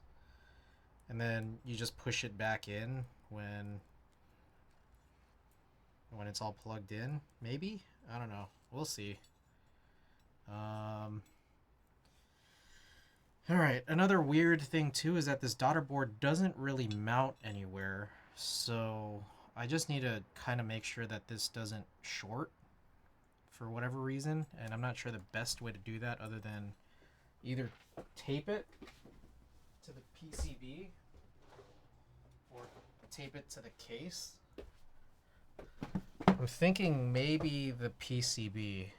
And then you just push it back in when it's all plugged in, maybe? I don't know. We'll see. Alright, another weird thing too is that this daughter board doesn't really mount anywhere. So I just need to kind of make sure that this doesn't short for whatever reason. And I'm not sure the best way to do that other than either tape it to the PCB or tape it to the case. I'm thinking maybe the PCB.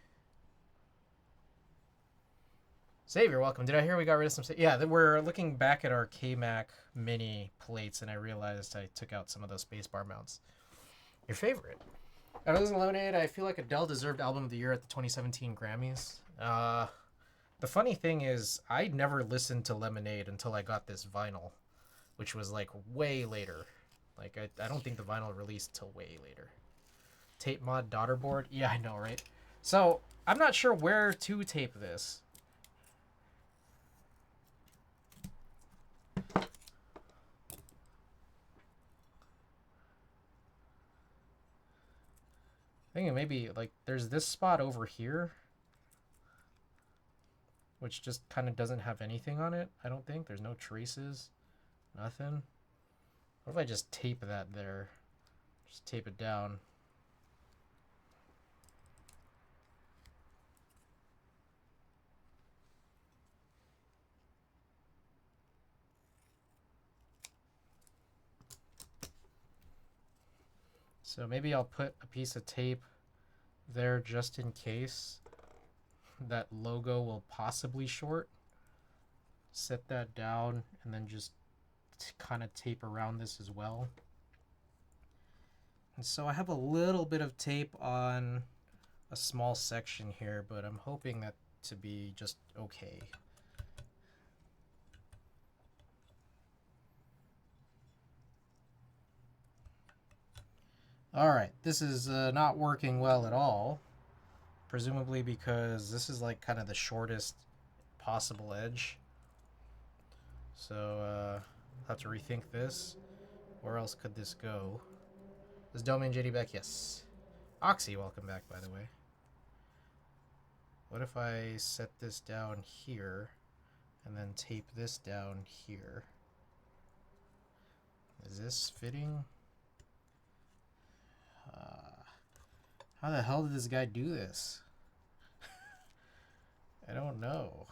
Xavier, welcome. Did I hear we got rid of some? Yeah, we're looking back at our kmac mini plates, and I realized I took out some of those spacebar mounts. Your favorite? I wasn't Lemonade. I feel like Adele deserved Album of the Year at the 2017 Grammys. The funny thing is, I never listened to Lemonade until I got this vinyl, which was like way later. Like I don't think the vinyl released till way later. Tape mod daughter board? Yeah, I know, right? So I'm not sure where to tape this. Thinking maybe like there's this spot over here, which just kind of doesn't have anything on it. I don't think there's no traces, nothing. What if I just tape that there? Just tape it down. So maybe I'll put a piece of tape there just in case that logo will possibly short. Set that down and then just kind of tape around this as well. And so I have a little bit of tape on a small section here, but I'm hoping that to be just okay. Alright, this is not working well at all. Presumably because this is like kind of the shortest possible edge. So I'll have to rethink this. Where else could this go? Is Domain JD back? Yes. Oxy, welcome back, by the way. What if I set this down here and then tape this down here? Is this fitting? How the hell did this guy do this? I don't know.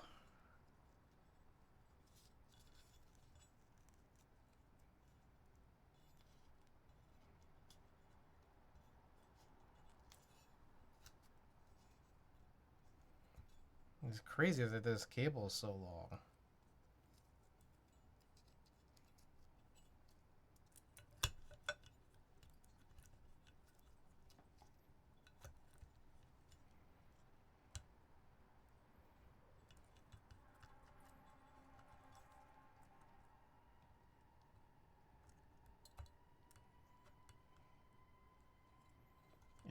It's crazy that this cable is so long.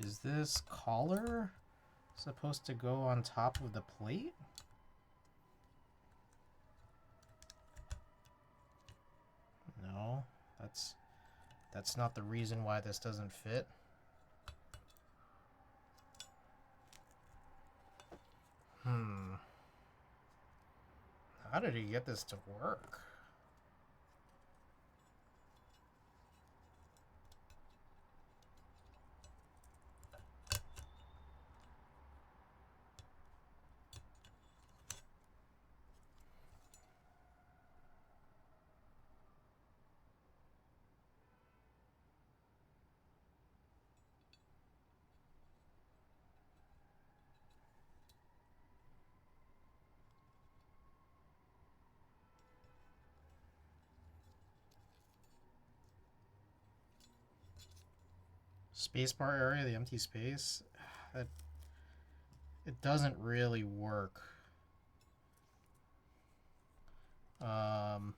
Is this collar supposed to go on top of the plate? No, that's not the reason why this doesn't fit. How did he get this to work? Spacebar area, the empty space, that it doesn't really work. Oh,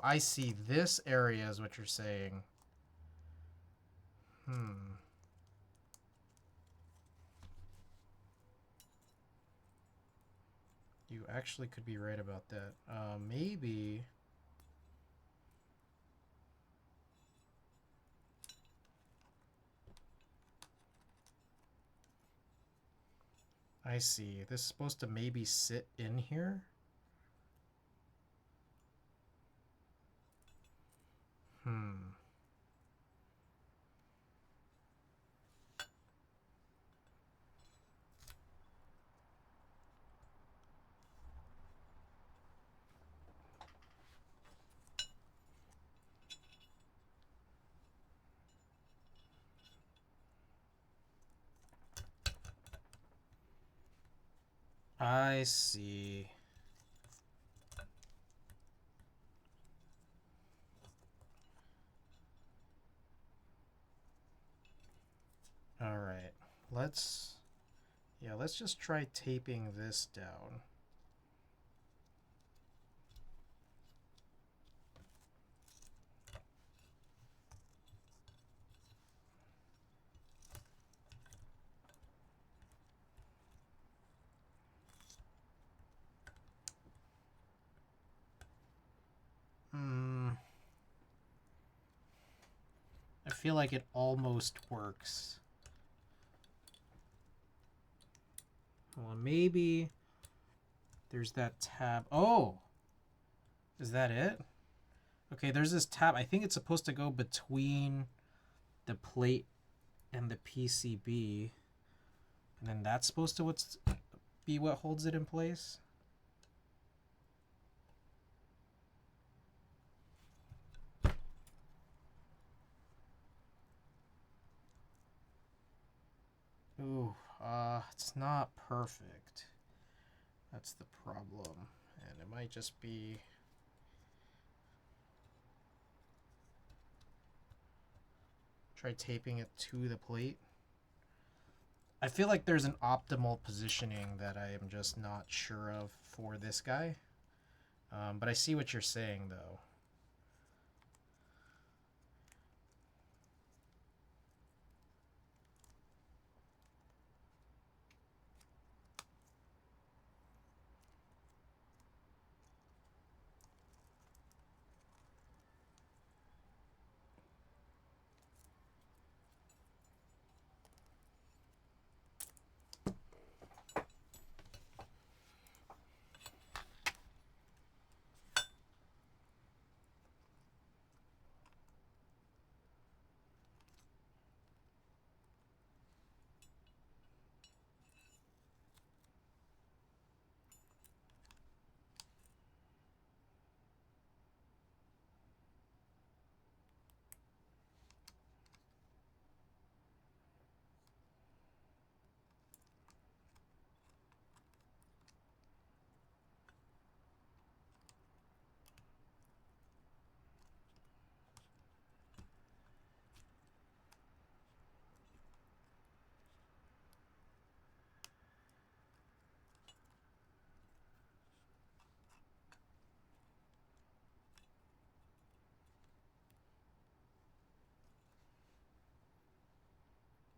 I see. This area is what you're saying. You actually could be right about that. Maybe. I see. This is supposed to maybe sit in here. I see. All right, let's just try taping this down. I feel like it almost works. Well, maybe there's that tab. Oh, is that it? Okay, there's this tab. I think it's supposed to go between the plate and the PCB. And then that's supposed to be what holds it in place. Ooh, it's not perfect. That's the problem. And it might just be... Try taping it to the plate. I feel like there's an optimal positioning that I am just not sure of for this guy. But I see what you're saying, though.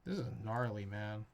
This is gnarly, man.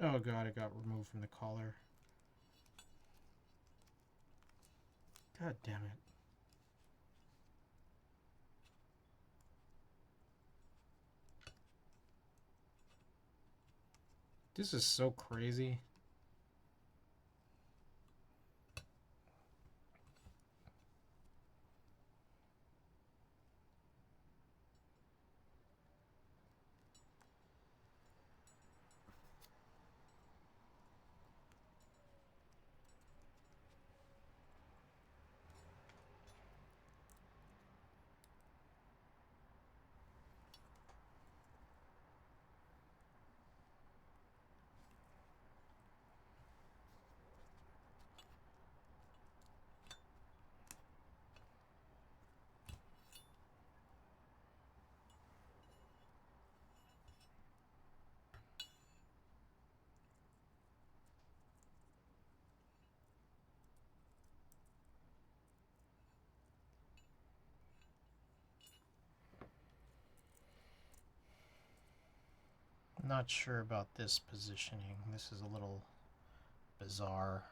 Oh god, it got removed from the collar. God damn it. This is so crazy. Not sure about this positioning. This is a little bizarre.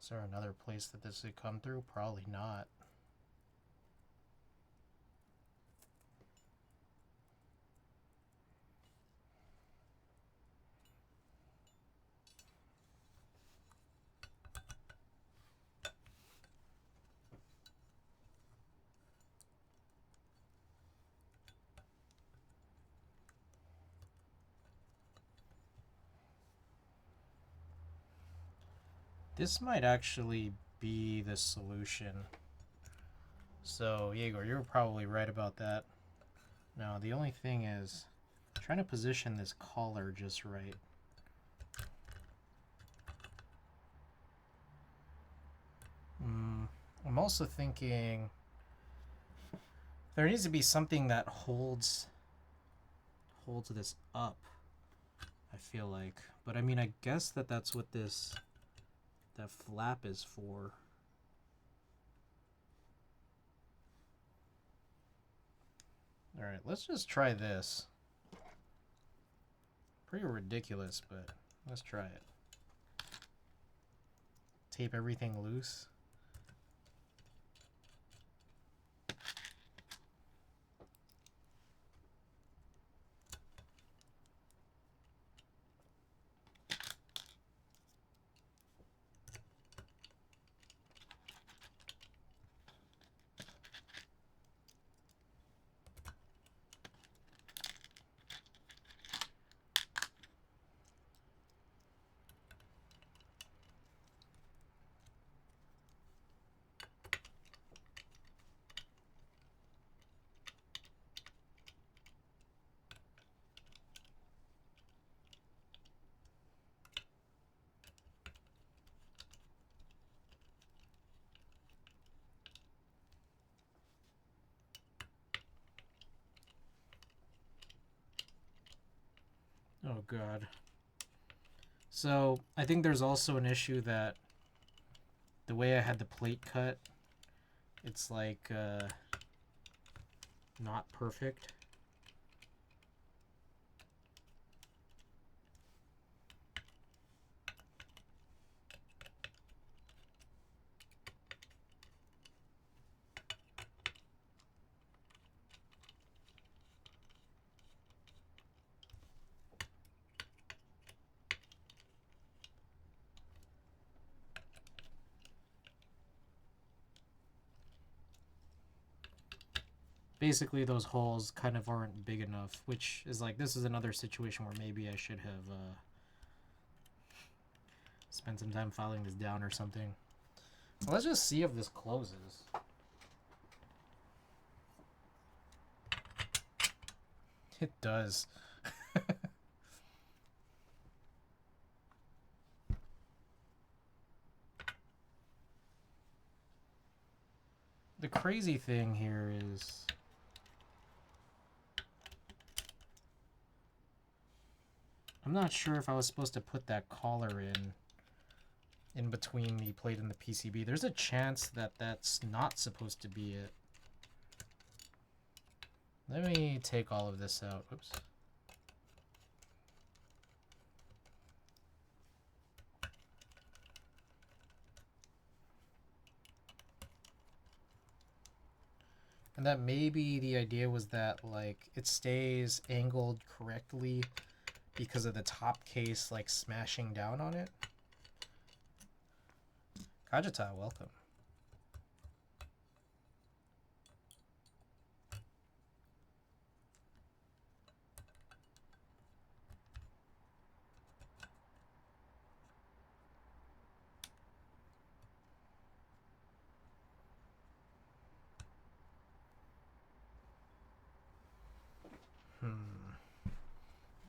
Is there another place that this could come through? Probably not. This might actually be the solution. So, Yegor, you're probably right about that. Now, the only thing is trying to position this collar just right. I'm also thinking there needs to be something that holds this up, I feel like. But I mean, I guess that's what that flap is for. All right, let's just try this. Pretty ridiculous, but let's try it. Tape everything loose. Oh god. So I think there's also an issue that the way I had the plate cut, it's like not perfect. Basically, those holes kind of aren't big enough, which is like, this is another situation where maybe I should have spent some time filing this down or something. Let's just see if this closes. It does. The crazy thing here is I'm not sure if I was supposed to put that collar in between the plate and the PCB. There's a chance that that's not supposed to be it. Let me take all of this out. Oops. And that maybe the idea was that like it stays angled correctly because of the top case like smashing down on it. Kajita, welcome.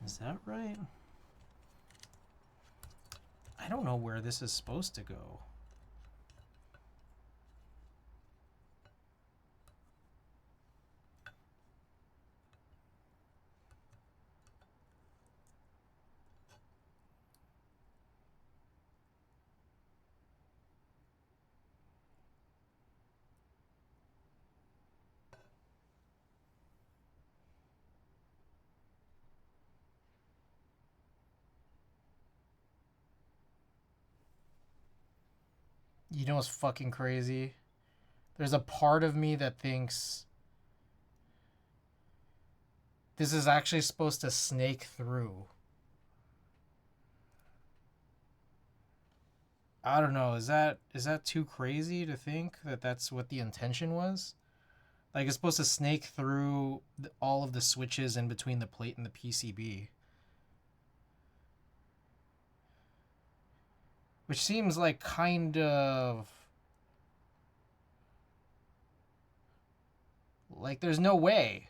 Is that right? I don't know where this is supposed to go. You know what's fucking crazy? There's a part of me that thinks this is actually supposed to snake through. I don't know. Is that too crazy to think that that's what the intention was? Like, it's supposed to snake through all of the switches in between the plate and the PCB. Which seems like kind of... like, there's no way.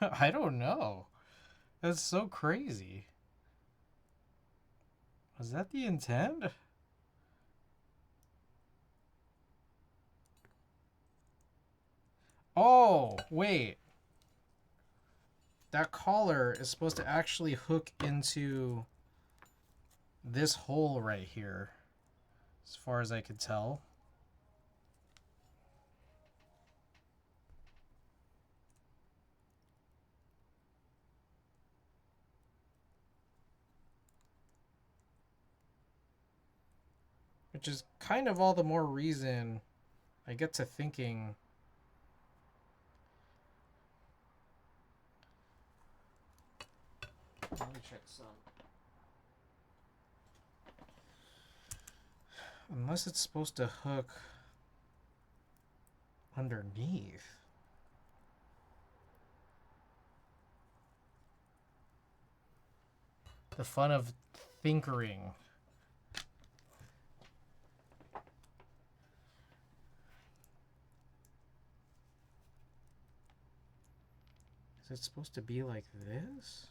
I don't know. That's so crazy. Was that the intent? Oh, wait. That collar is supposed to actually hook into this hole right here, as far as I could tell. Which is kind of all the more reason I get to thinking... Let me check some. Unless it's supposed to hook underneath. The fun of thinkering. Is it supposed to be like this?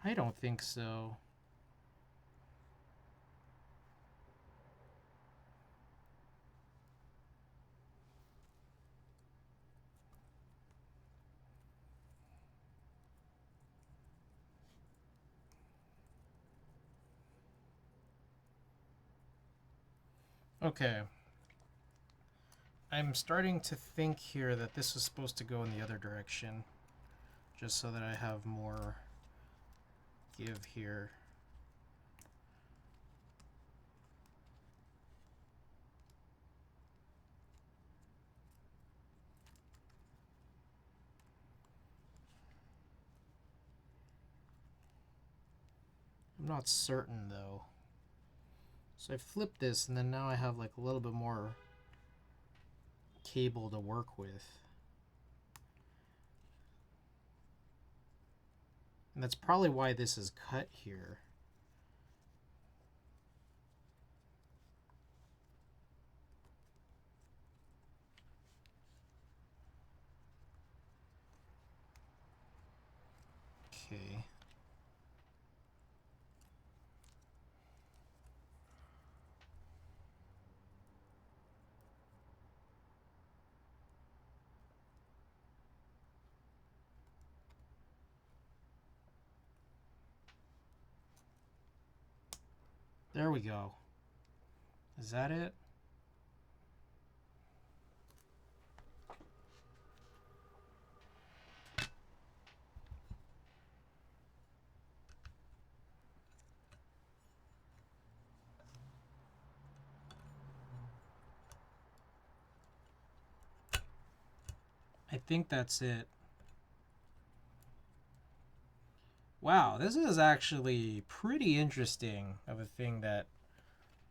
I don't think so. Okay. I'm starting to think here that this was supposed to go in the other direction, just so that I have more give here. I'm not certain though. So I flipped this and then now I have like a little bit more cable to work with. And that's probably why this is cut here. Okay. There we go. Is that it? I think that's it. Wow, this is actually pretty interesting of a thing that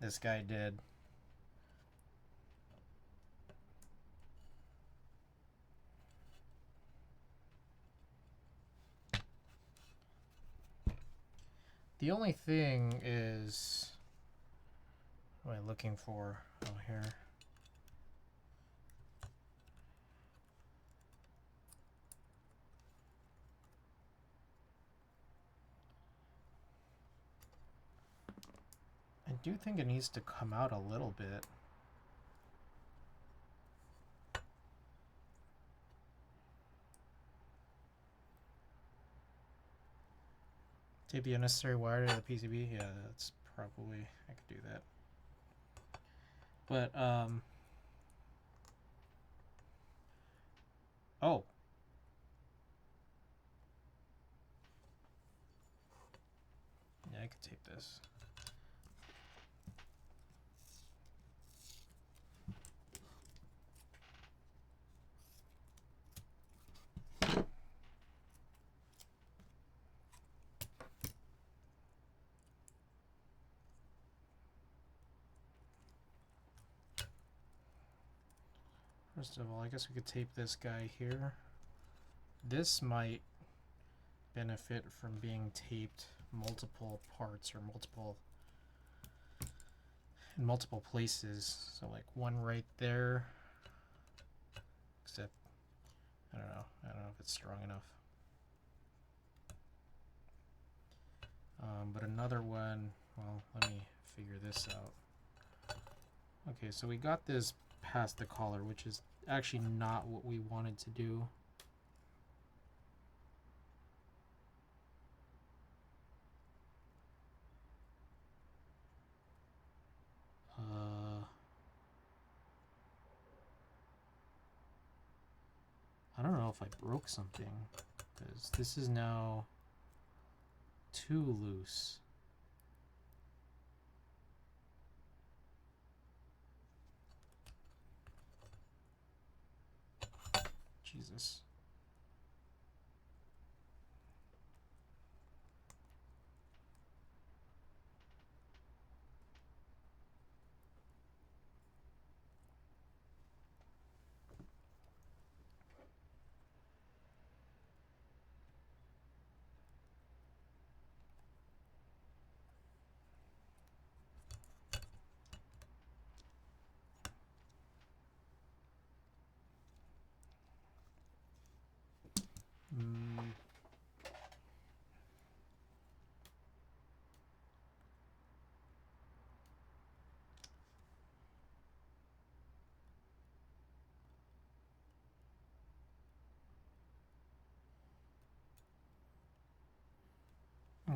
this guy did. The only thing is, what am I looking for? Oh, here. I do think it needs to come out a little bit. Tape the unnecessary wire to the PCB. Yeah, that's probably, I could do that. But, oh. Yeah, I could tape this. First of all, I guess we could tape this guy here. This might benefit from being taped multiple parts or in multiple places. So like one right there, except I don't know if it's strong enough. But another one, well, let me figure this out. Okay, so we got this past the collar, which is actually not what we wanted to do. I don't know if I broke something, because this is now too loose. Jesus.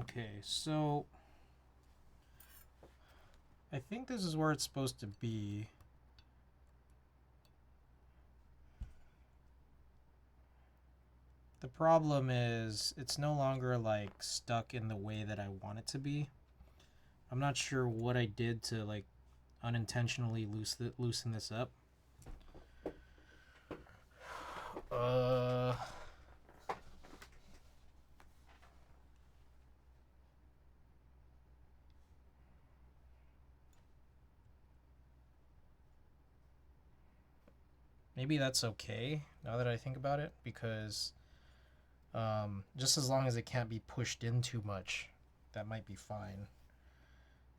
Okay, so I think this is where it's supposed to be. The problem is it's no longer like stuck in the way that I want it to be. I'm not sure what I did to like unintentionally loosen this up. Maybe that's okay now that I think about it, because just as long as it can't be pushed in too much, that might be fine.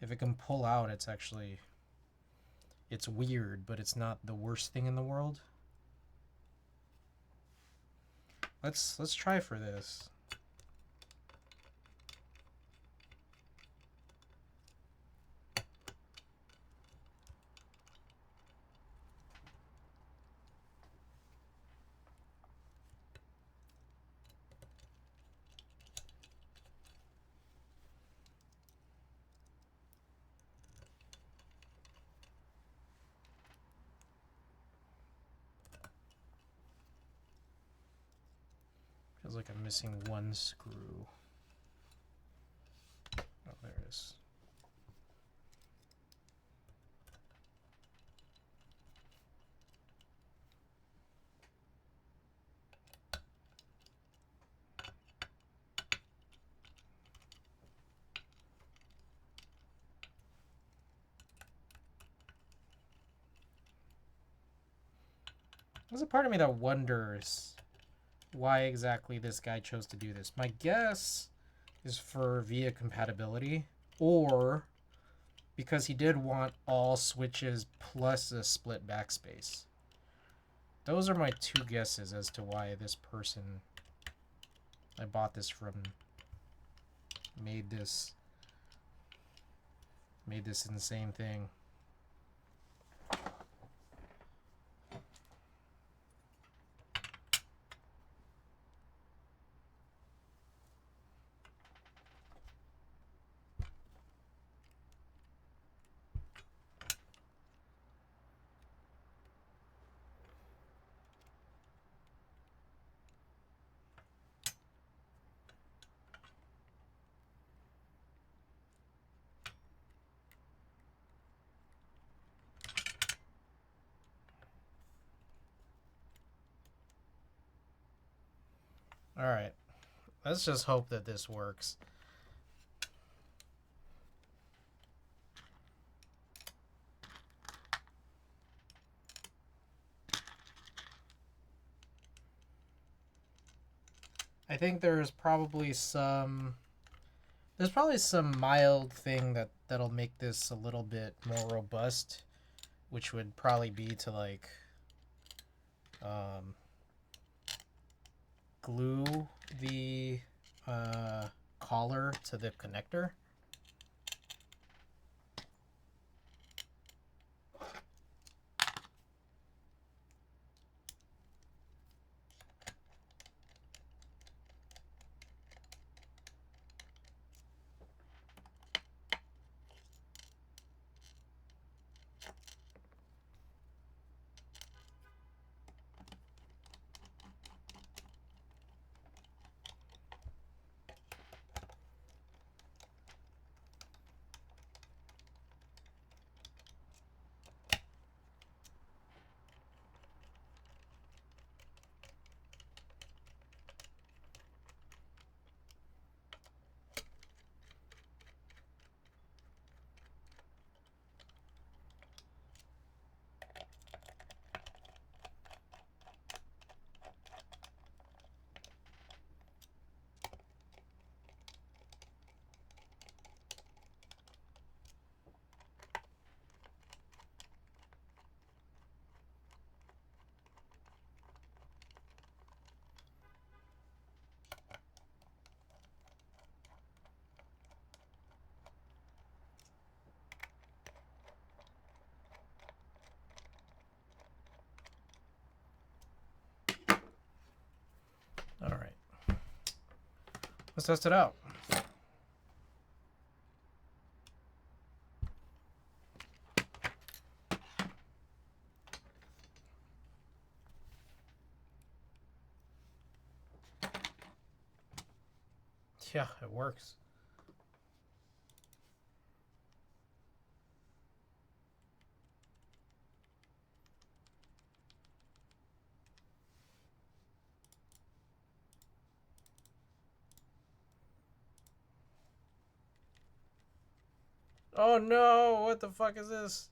If it can pull out, it's weird, but it's not the worst thing in the world. Let's try for this. Feels like I'm missing one screw. Oh, there it is. There's a part of me that wonders why exactly this guy chose to do this. My guess is for VIA compatibility, or because he did want all switches plus a split backspace. Those are my two guesses as to why this person I bought this from made this insane thing. Alright, let's just hope that this works. I think there's probably some mild thing that'll make this a little bit more robust, which would probably be to like glue the collar to the connector. Alright. Let's test it out. Yeah, it works. Oh no, what the fuck is this?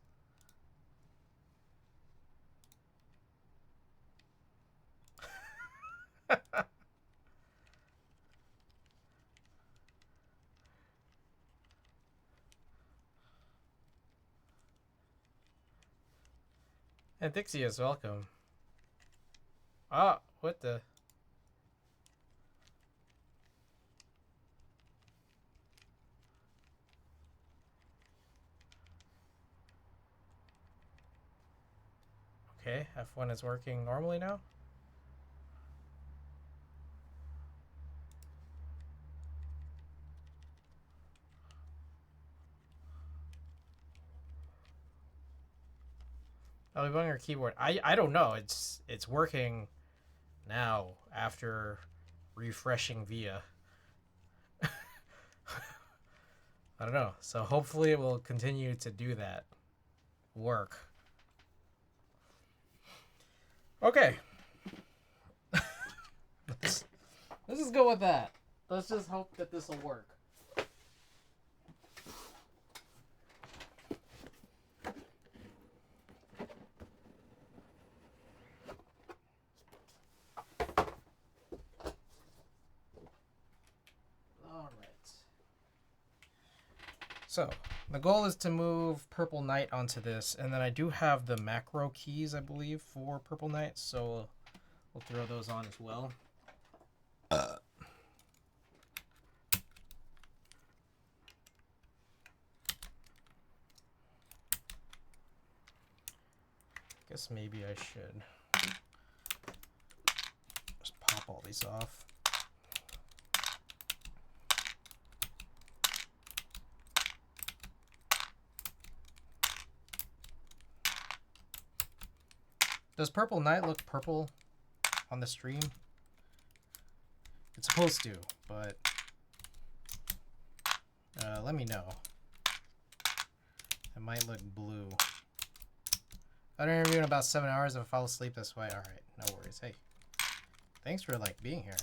And Dixie is welcome. Ah, what the? Okay, F1 is working normally now. I'll be buying your keyboard. I don't know. It's working now after refreshing VIA. I don't know. So hopefully it will continue to do that work. Okay. let's just go with that. Let's just hope that this will work. All right. So the goal is to move Purple Knight onto this, and then I do have the macro keys, I believe, for Purple Knight, so we'll throw those on as well. Guess maybe I should just pop all these off. Does Purple Knight look purple on the stream? It's supposed to, but let me know. It might look blue. I don't interview in about 7 hours. If I fall asleep this way, all right, no worries. Hey, thanks for like being here.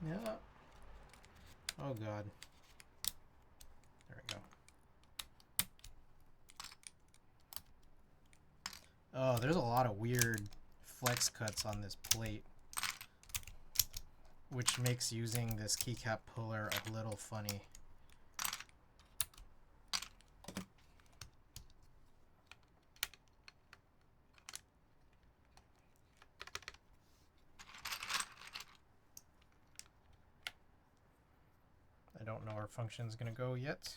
Yeah. Oh God. There we go. Oh, there's a lot of weird flex cuts on this plate, which makes using this keycap puller a little funny. I don't know where function's gonna go yet.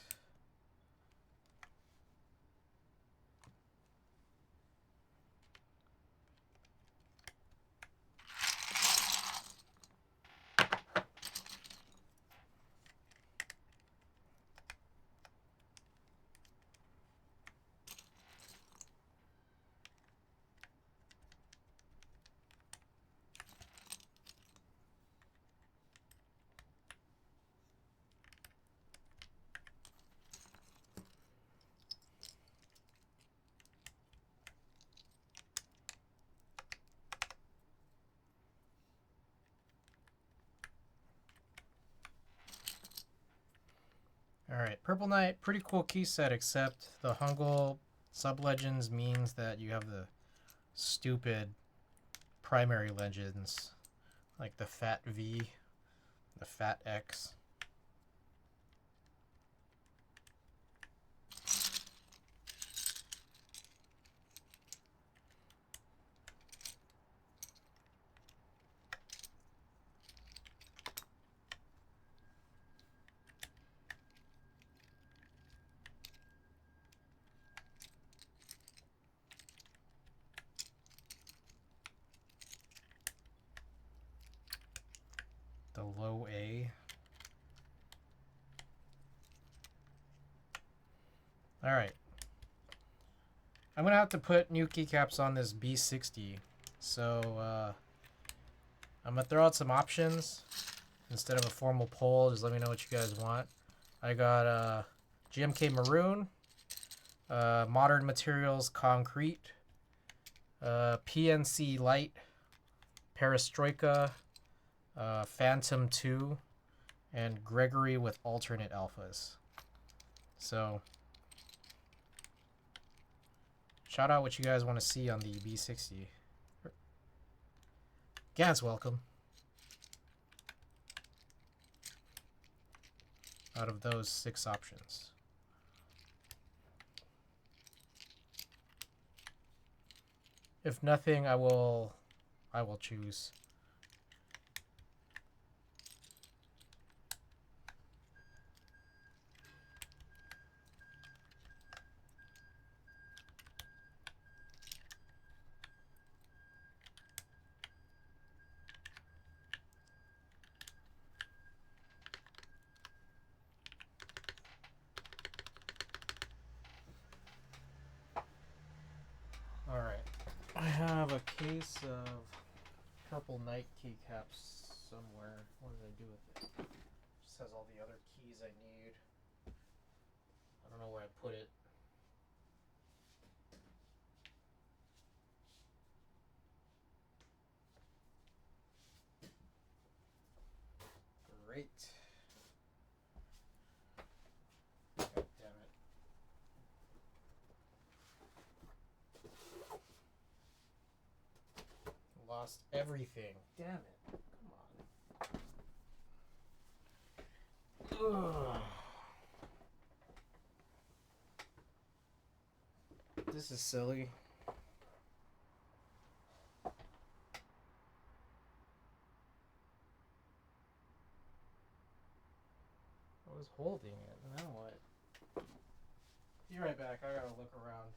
Alright, Purple Knight, pretty cool key set, except the Hangul sub-legends means that you have the stupid primary legends, like the Fat V, the Fat X. The low A. Alright. I'm going to have to put new keycaps on this B60. So, I'm going to throw out some options instead of a formal poll. Just let me know what you guys want. I got GMK Maroon, Modern Materials Concrete, PNC Light, Perestroika, Phantom 2, and Gregory with alternate alphas. So, shout out what you guys want to see on the B60. Gaz, welcome. Out of those 6 options. If nothing, I will choose. Alright, I have a case of Purple Knight keycaps somewhere. What did I do with it? Just has all the other keys I need. I don't know where I put it. Great. God damn it. Lost everything. Damn it. Come on. Ugh. This is silly. I was holding it. Now what? Be right back. I gotta look around.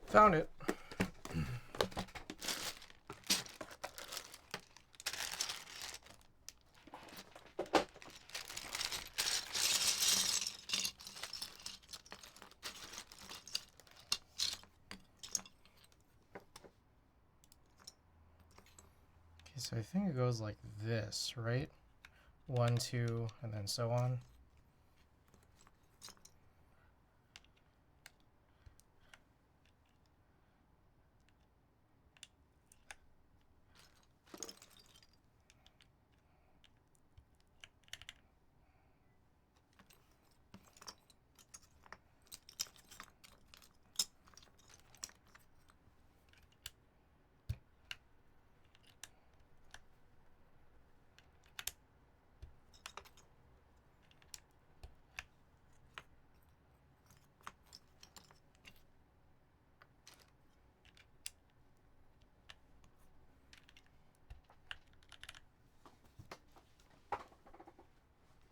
Found it. Okay, so I think it goes like this, right? 1, 2, and then so on.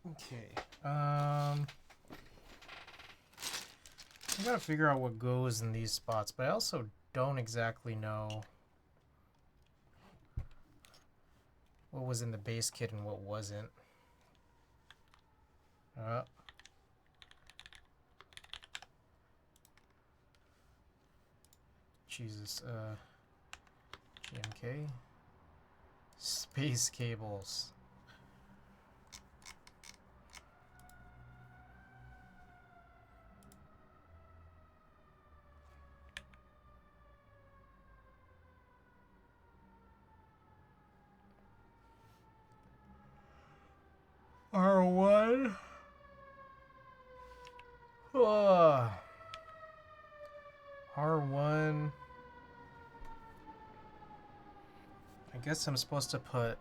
Okay. I gotta figure out what goes in these spots, but I also don't exactly know what was in the base kit and what wasn't. Jesus. GMK. Space cables. R1. R1. I guess I'm supposed to put,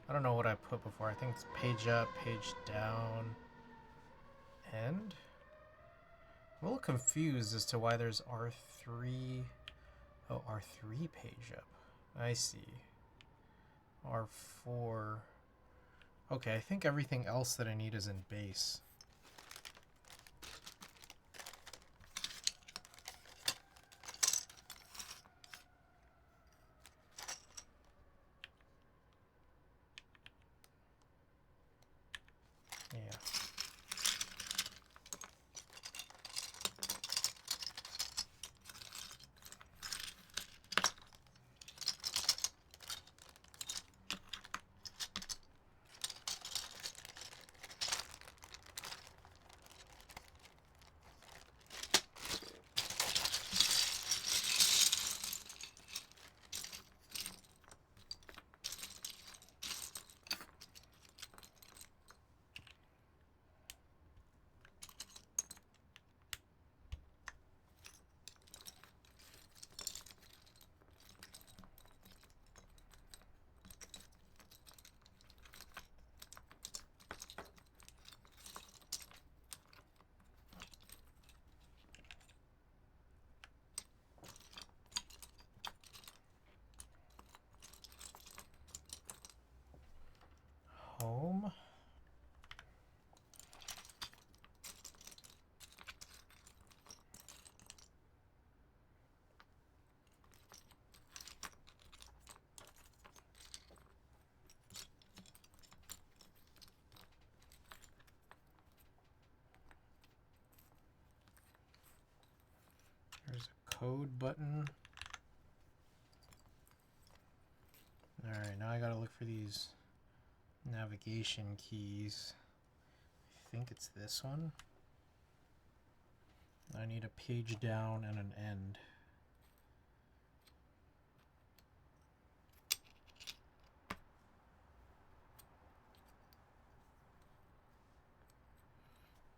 I don't know what I put before. I think it's page up, page down, end. I'm a little confused as to why there's R3. Oh, R3 page up. I see. R4. Okay, I think everything else that I need is in base. Yeah. There's a code button. Alright, now I gotta look for these navigation keys. I think it's this one. I need a page down and an end.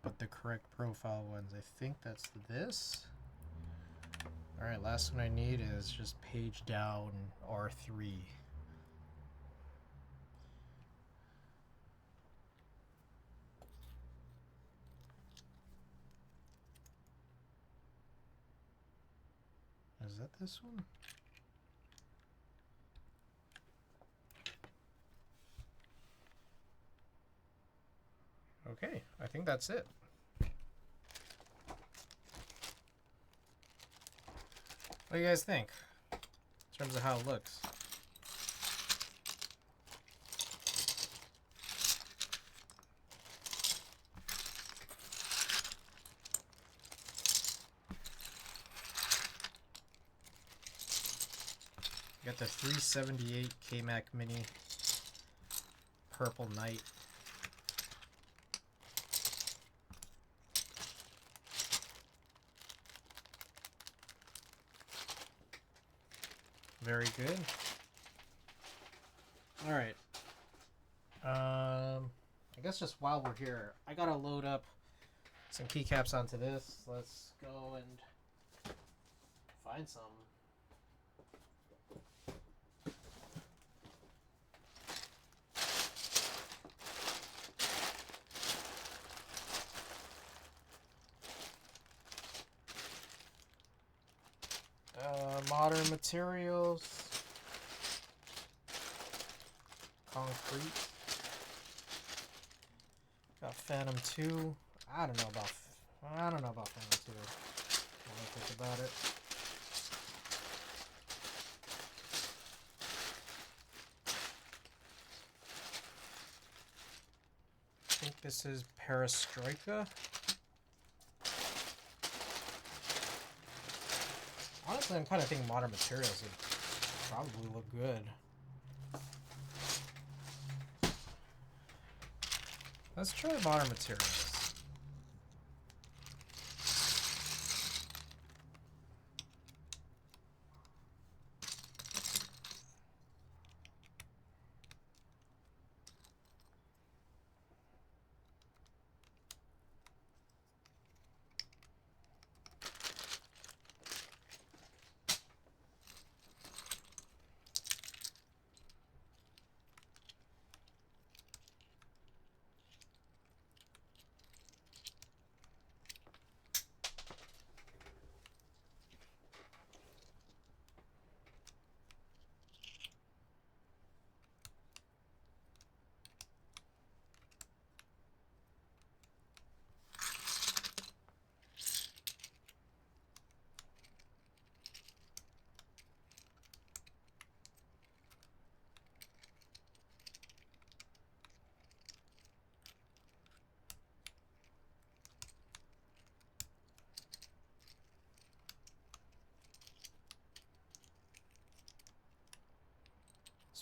But the correct profile ones, I think that's this. Alright, last one I need is just page down R3. Is that this one? Okay, I think that's it. What do you guys think in terms of how it looks? Got the 378 kmac mini purple night. Very good. All right. I guess just while we're here, I gotta load up some keycaps onto this. Let's go and find some. Modern materials, concrete, got Phantom 2. I don't know about Phantom 2. When I think about it. I think this is Perestroika. Honestly, I'm kind of thinking modern materials would probably look good. Let's try modern materials.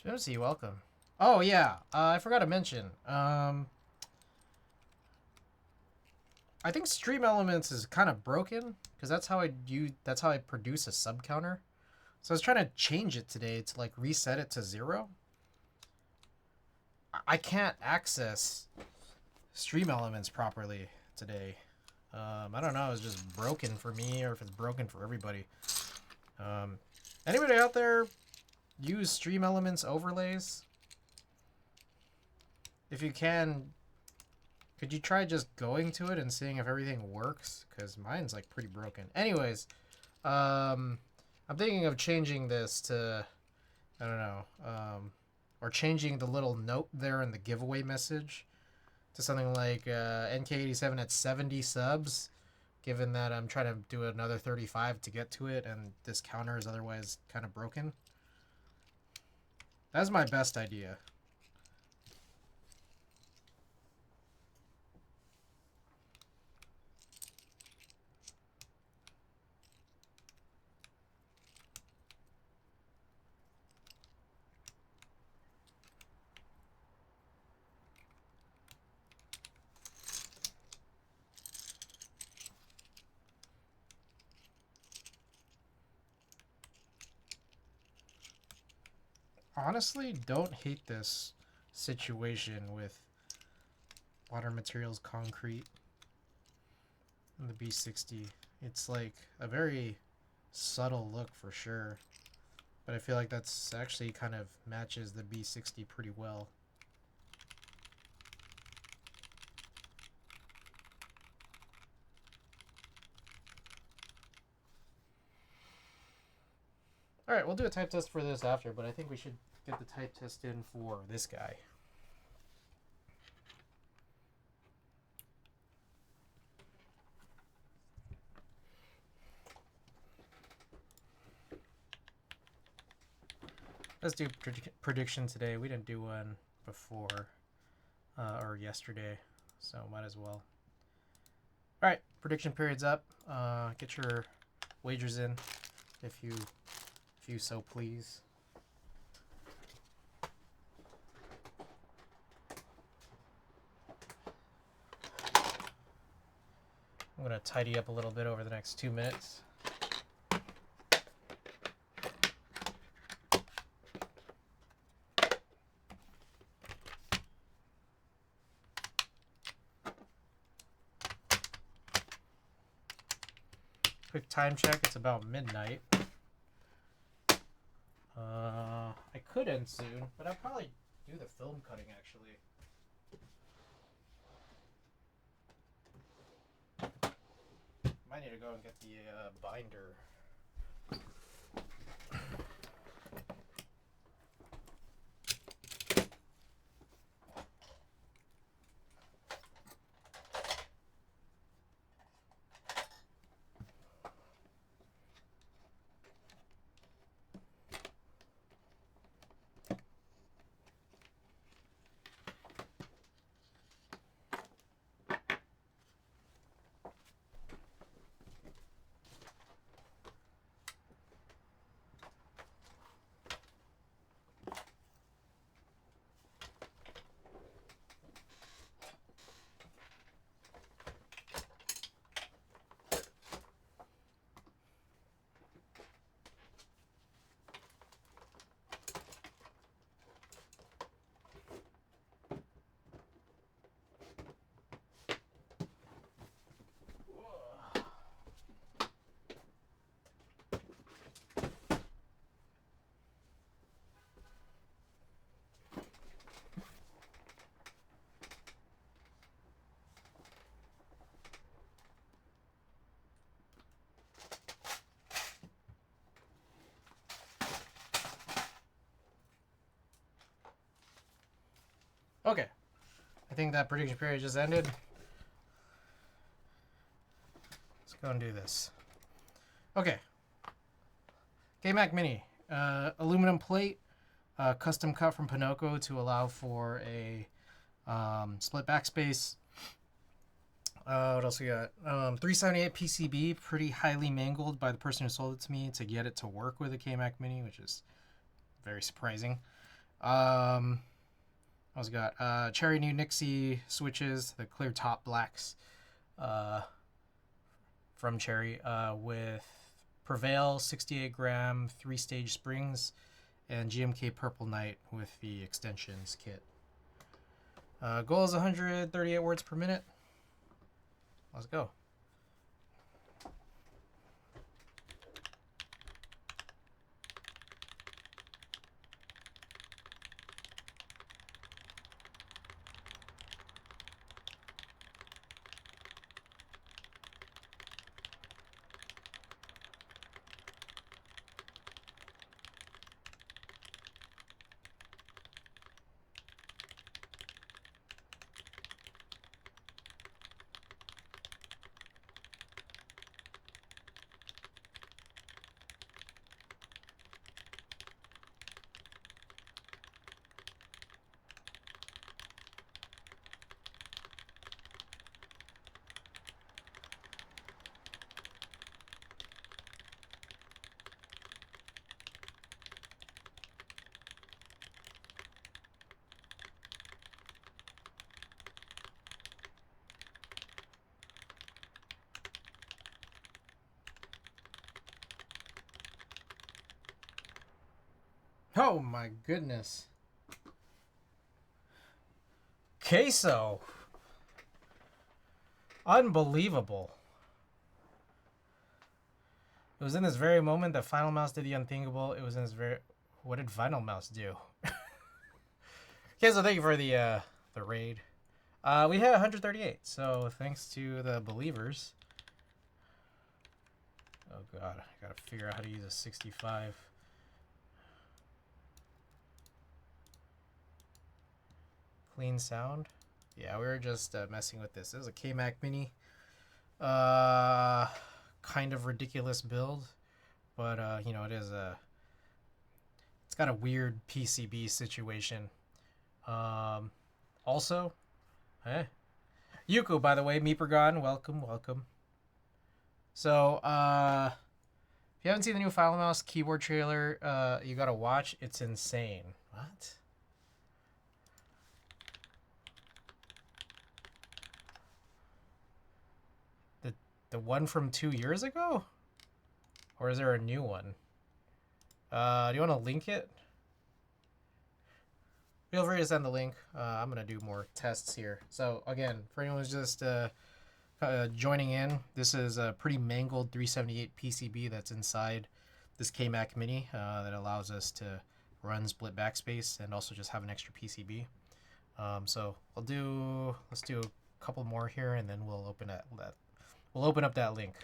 Spimsy, welcome. Oh yeah, I forgot to mention. I think Stream Elements is kind of broken because that's how I produce a sub counter. So I was trying to change it today to like reset it to 0. I can't access Stream Elements properly today. I don't know if it's just broken for me or if it's broken for everybody. Anybody out there use Stream Elements overlays? If you can, could you try just going to it and seeing if everything works? Because mine's like pretty broken. Anyways, I'm thinking of changing this to, I don't know, or changing the little note there in the giveaway message to something like NK87 at 70 subs, given that I'm trying to do another 35 to get to it and this counter is otherwise kind of broken. That's my best idea. honestly don't hate this situation with water materials, concrete, and the B60. It's like a very subtle look for sure, but I feel like that's actually kind of matches the B60 pretty well. Alright, we'll do a type test for this after, but I think we should get the type test in for this guy. Let's do prediction today. We didn't do one before or yesterday, so might as well. Alright, prediction period's up. Get your wagers in if you so please. I'm going to tidy up a little bit over the next 2 minutes. Quick time check, it's about midnight. I could end soon, but I'll probably do the film cutting actually. Might need to go and get the binder. Okay, I think that prediction period just ended. Let's go and do this. Okay, kmac Mini, aluminum plate, custom cut from Pinocchio to allow for a split backspace. What else we got? 378 PCB, pretty highly mangled by the person who sold it to me to get it to work with a kmac Mini, which is very surprising. What else we got? Cherry New Nixie switches, the clear top blacks from Cherry with Prevail 68 gram 3-stage springs and GMK Purple Night with the extensions kit. Goal is 138 words per minute. Let's go. Oh my goodness. Queso. Unbelievable. It was in this very moment that Final Mouse did the unthinkable. It was in this very... What did Final Mouse do? Okay, so thank you for the raid. We had 138, so thanks to the believers. Oh god, I gotta figure out how to use a 65. Clean sound. Yeah, we were just messing with this. This is a kmac mini. Kind of ridiculous build, but you know, it is a... It's got a weird PCB situation. Also, Yuko, by the way, Meepergon, welcome, welcome. So, if you haven't seen the new Final Mouse keyboard trailer, you gotta watch. It's insane. What? The one from 2 years ago? Or is there a new one? Do you want to link it? Feel free to send the link. I'm going to do more tests here. So, again, for anyone who's just joining in, this is a pretty mangled 378 PCB that's inside this kmac mini that allows us to run split backspace and also just have an extra PCB. So let's do a couple more here, and then we'll open that. We'll open up that link.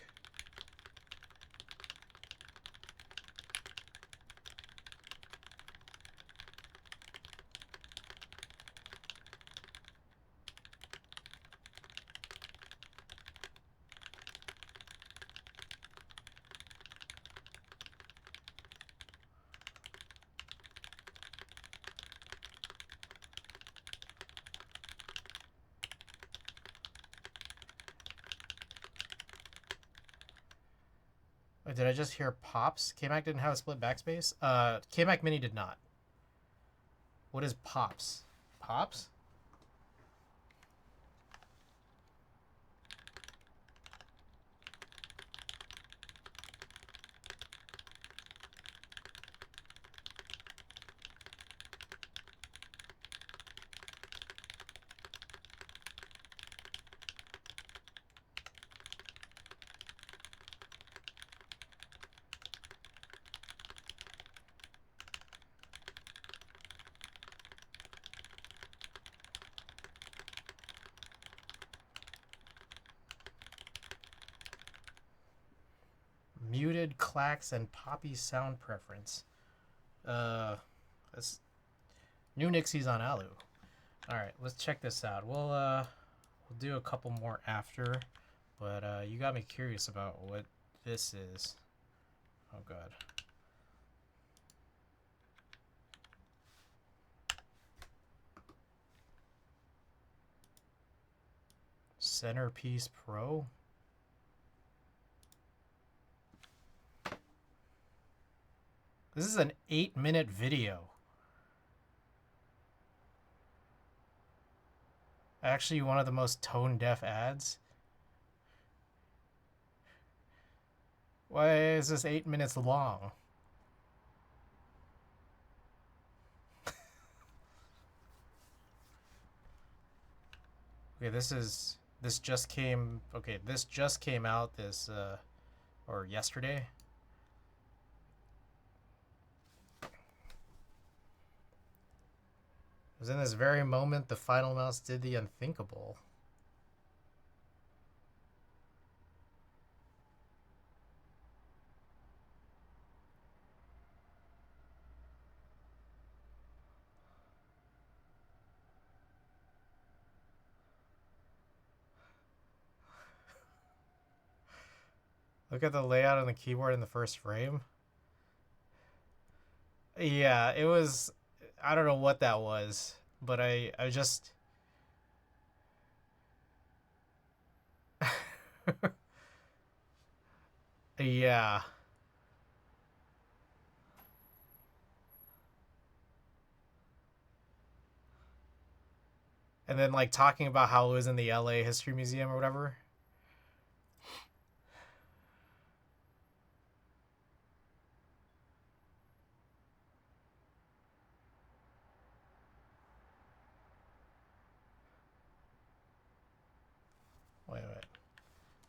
Wait, did I just hear pops? kmac didn't have a split backspace? kmac mini did not. What is pops? Pops? Muted clacks and poppy sound preference. That's new Nixies on Alu. All right, let's check this out. We'll do a couple more after, but you got me curious about what this is. Oh god. Centerpiece Pro. This is an 8-minute video. Actually, one of the most tone-deaf ads. Why is this 8 minutes long? Okay, this just came out or yesterday. It was in this very moment the Final Mouse did the unthinkable. Look at the layout on the keyboard in the first frame. Yeah, it was... I don't know what that was, but I just... Yeah. And then, like, talking about how it was in the LA History Museum or whatever.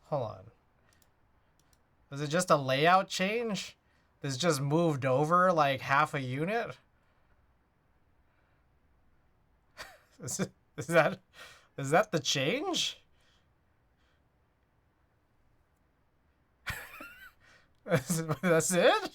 Hold on. Was it just a layout change? This just moved over like half a unit? Is that the change? That's it?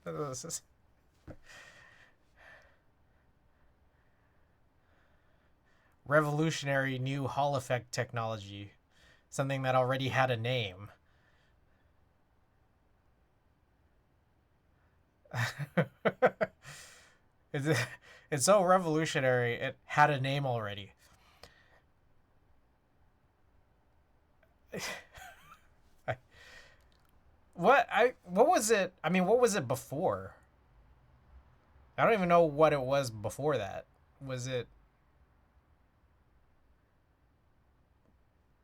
This is revolutionary new Hall effect technology. Something that already had a name. it's, it's so revolutionary, it had a name already. What was it? I mean, what was it before? I don't even know what it was before that. Was it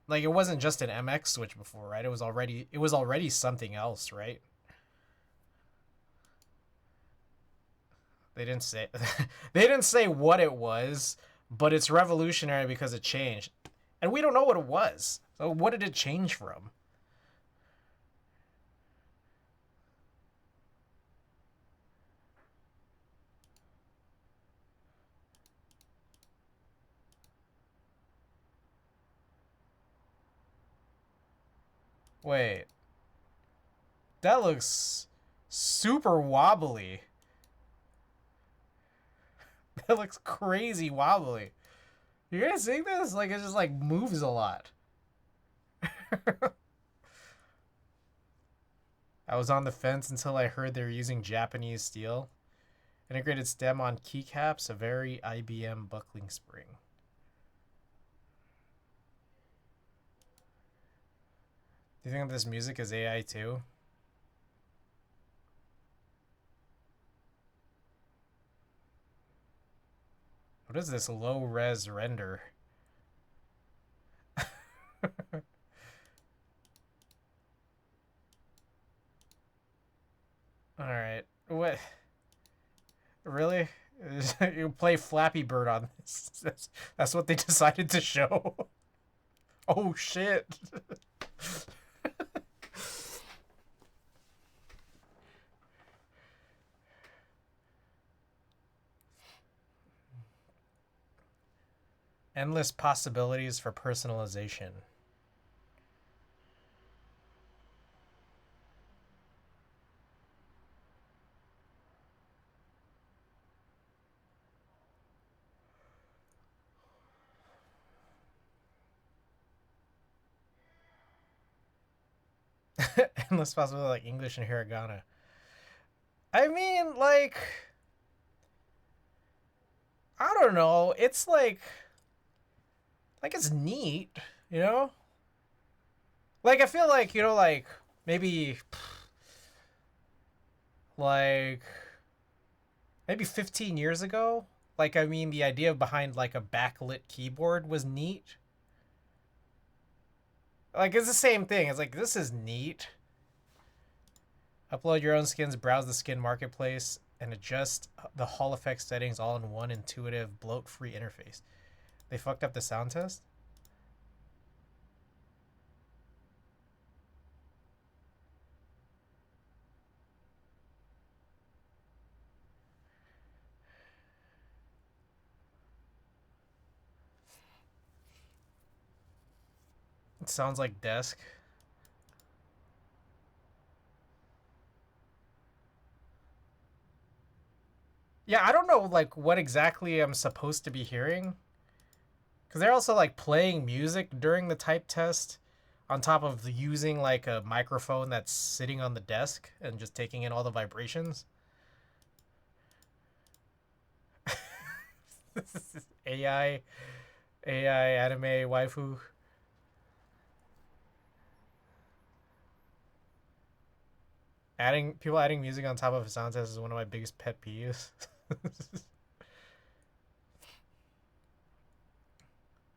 like it wasn't just an MX switch before, right? It was already something else, right? They didn't say they didn't say what it was, but it's revolutionary because it changed. And we don't know what it was. So what did it change from? Wait. That looks super wobbly. That looks crazy wobbly. You guys see this? Like it just like moves a lot. I was on the fence until I heard they were using Japanese steel. Integrated stem on keycaps, a very IBM buckling spring. Do you think this music is AI too? What is this low res render? Alright. What? Really? You play Flappy Bird on this. That's what they decided to show. Oh shit. Endless possibilities for personalization. Endless possibility like English and hiragana. I mean, like, I don't know. It's like it's neat, you know? Like I feel like, like maybe like maybe 15 years ago, like I mean the idea behind like a backlit keyboard was neat. Like it's the same thing. It's like this is neat. Upload your own skins, browse the skin marketplace, and adjust the Hall effect settings all in one intuitive, bloat-free interface. They fucked up the sound test? It sounds like desk. Yeah, I don't know like what exactly I'm supposed to be hearing. Because they're also like playing music during the type test. on top of using like a microphone that's sitting on the desk and just taking in all the vibrations. AI, AI anime waifu. Adding music on top of a sound test is one of my biggest pet peeves.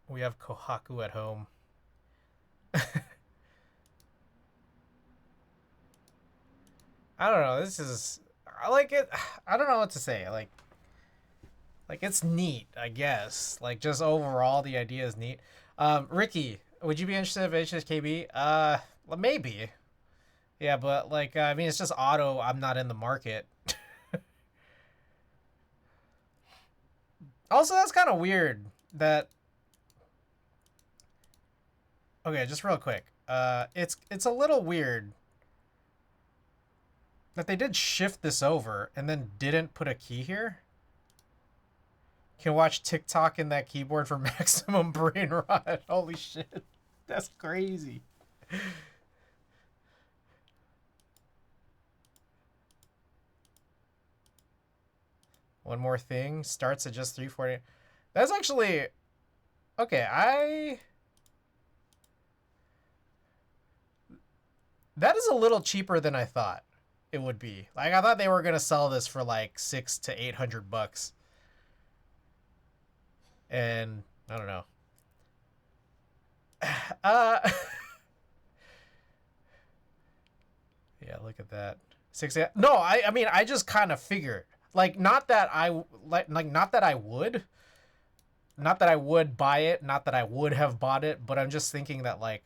We have Kohaku at home. I don't know. I like it. I don't know what to say. Like it's neat, I guess. Like just overall, the idea is neat. Ricky, would you be interested in HSKB? Well, maybe. Yeah, but like, I mean, it's just auto. I'm not in the market. Also, that's kind of weird. That okay, just real quick. It's a little weird that they did shift this over and then didn't put a key here. Can watch TikTok in that keyboard for maximum brain rot. Holy shit. That's crazy. One more thing. Starts at just 340. That's actually okay. That is a little cheaper than I thought it would be. Like I thought they were gonna sell this for like $600 to $800, and I don't know. Uh, yeah, look at that. No, I mean I just kind of figured like not that I not that I would, not that I would buy it, not that I would have bought it, but I'm just thinking that like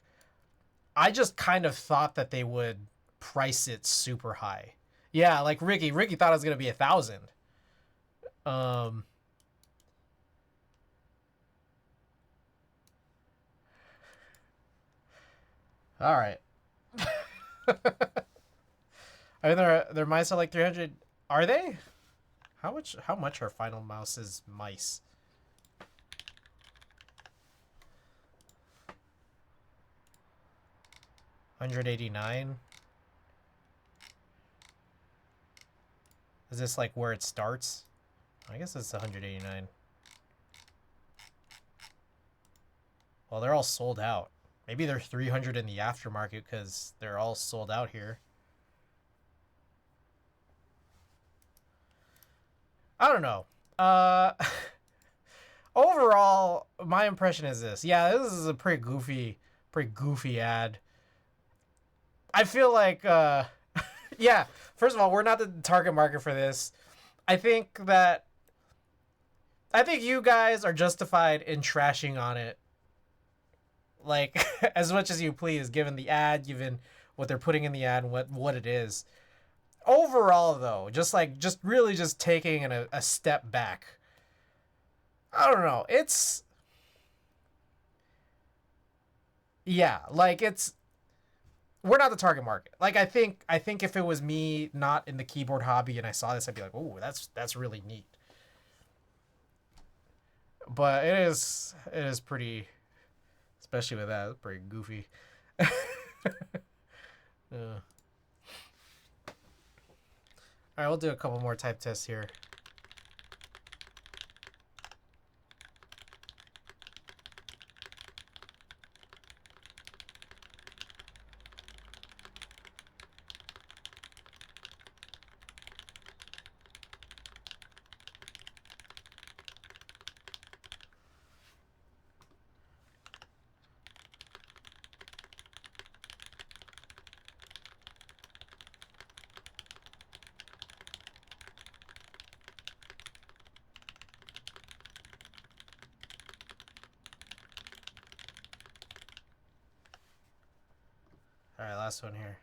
I just kind of thought that they would price it super high. Yeah, like Ricky thought it was gonna be 1,000. Um, all right. I mean, their mice are like 300. Are they? How much are Final Mouse's mice? $189. Is this like where it starts? I guess it's 189. Well, they're all sold out. Maybe they're 300 in the aftermarket because they're all sold out here. I don't know. Overall, my impression is this. Yeah, this is a pretty goofy ad. I feel like, yeah. First of all, we're not the target market for this. I think that I think you guys are justified in trashing on it, like as much as you please, given the ad, given what they're putting in the ad, and what it is. Overall, though, just really just taking a step back. I don't know. It's yeah, like it's we're not the target market. Like I think if it was me not in the keyboard hobby and I saw this, I'd be like, oh, that's really neat. But it is pretty, especially with that, it's pretty goofy. All right, we'll do a couple more type tests here. All right, last one here.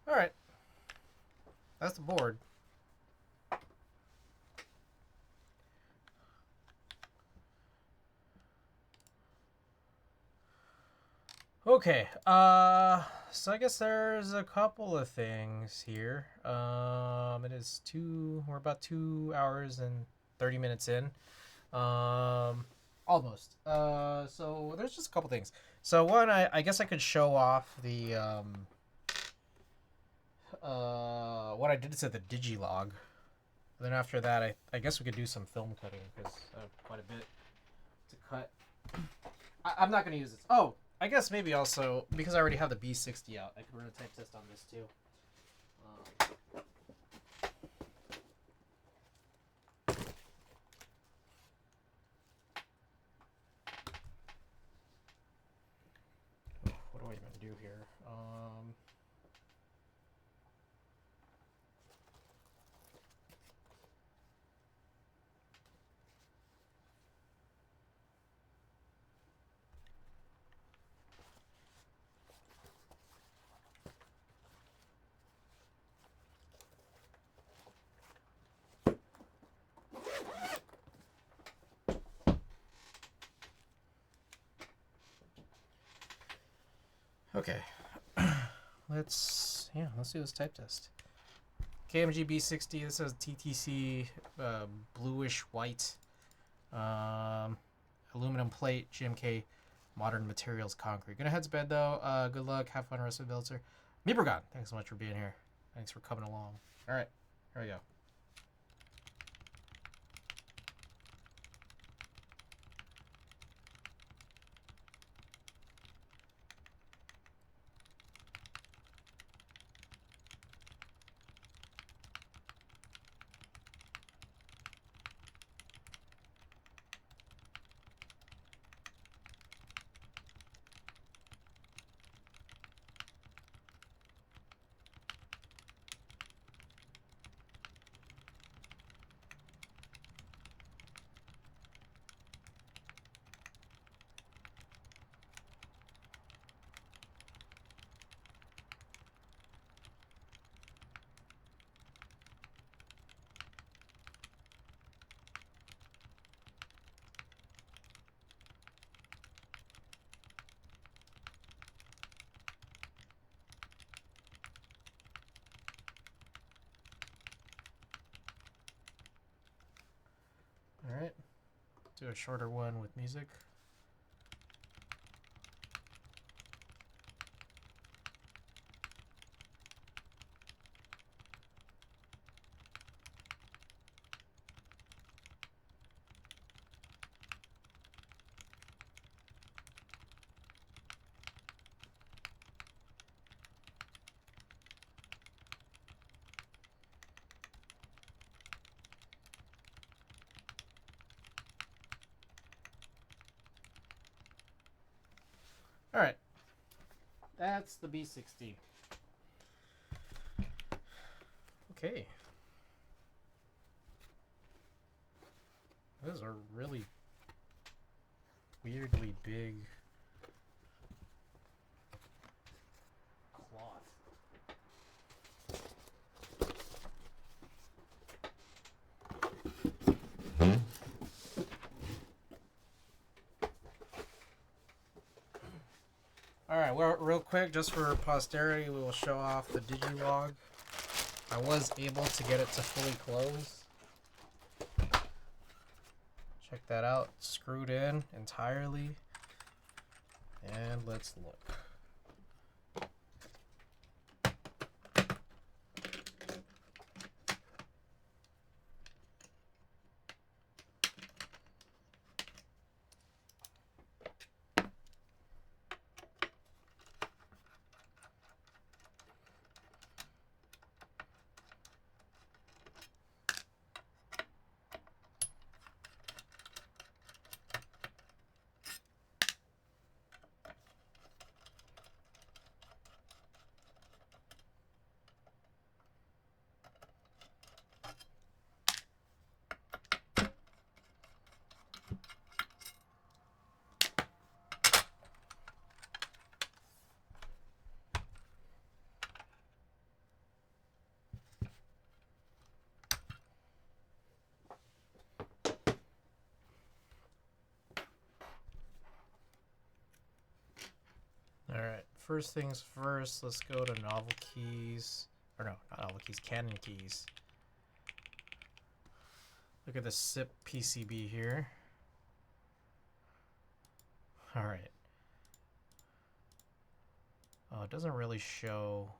All right, that's the board. Okay, so I guess there's a couple of things here. We're about 2 hours and 30 minutes in. Almost. So there's just a couple things. So one, I guess I could show off the, what I did to the Digilog. And then after that, I guess we could do some film cutting, because I have quite a bit to cut. I'm not going to use this. Oh, I guess maybe also, because I already have the B60 out, I could run a type test on this too. What do I even do here? Okay. let's do this type test. KMG B60, this is TTC bluish white, aluminum plate, GMK modern materials concrete. Gonna head to bed though. Good luck, have fun rest of the build, sir. Mibragon, thanks so much for being here. Thanks for coming along. Alright, here we go. Alright, do a shorter one with music. Alright, that's the B60. Okay. Those are really weirdly big cloth. Alright, well, real quick, just for posterity, we will show off the Digilog. I was able to get it to fully close. Check that out. Screwed in entirely. And let's look. first things first, let's go to novel keys. Or no, not novel keys, Canon keys. Look at the SIP PCB here. All right. Oh, it doesn't really show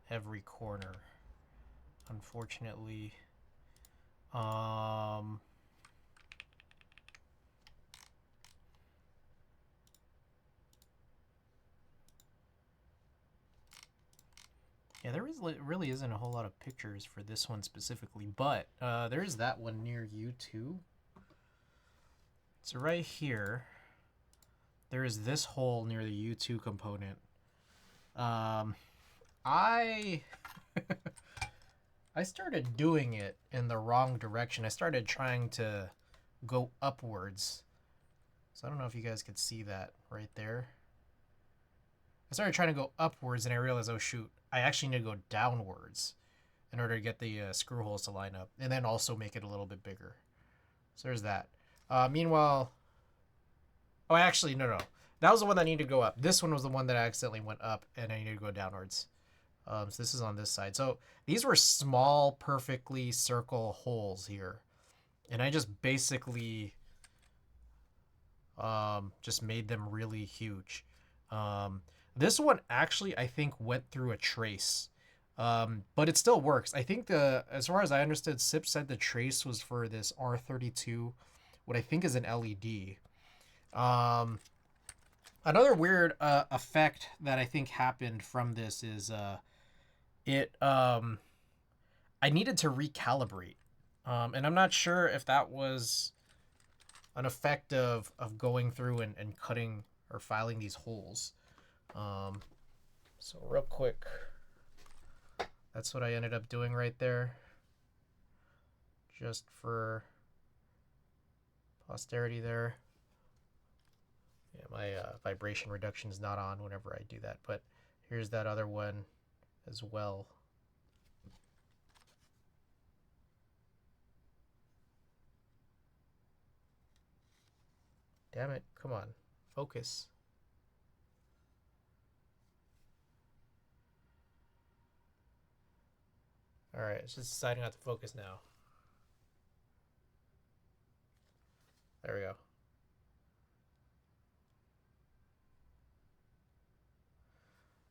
every corner, unfortunately. Yeah, there really isn't a whole lot of pictures for this one specifically, but there is that one near U2. So right here, there is this hole near the U2 component. I started doing it in the wrong direction. I started trying to go upwards. So I don't know if you guys could see that right there. I started trying to go upwards and I realized, oh shoot, I actually need to go downwards in order to get the screw holes to line up and then also make it a little bit bigger. So there's that. Meanwhile, oh, actually, no. That was the one that needed to go up. This one was the one that I accidentally went up and I needed to go downwards. So this is on this side. So these were small, perfectly circle holes here. And I just basically just made them really huge. This one actually, I think, went through a trace. But it still works. I think as far as I understood, SIP said the trace was for this R32, what I think is an LED. Another weird effect that I think happened from this is I needed to recalibrate. And I'm not sure if that was an effect of going through and cutting or filing these holes. So real quick, that's what I ended up doing right there. Just for posterity there. Yeah, my vibration reduction is not on whenever I do that, but here's that other one as well. Damn it, come on, focus. All right, it's just deciding not to focus now. There we go.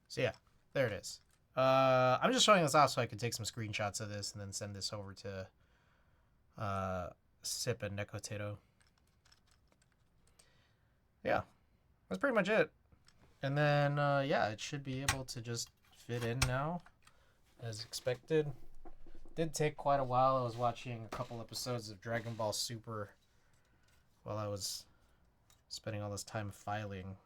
So yeah, there it is. I'm just showing this off so I can take some screenshots of this and then send this over to SIP and Nekotato. Yeah, that's pretty much it. And then, yeah, it should be able to just fit in now, as expected. Did take quite a while. I was watching a couple episodes of Dragon Ball Super while I was spending all this time filing.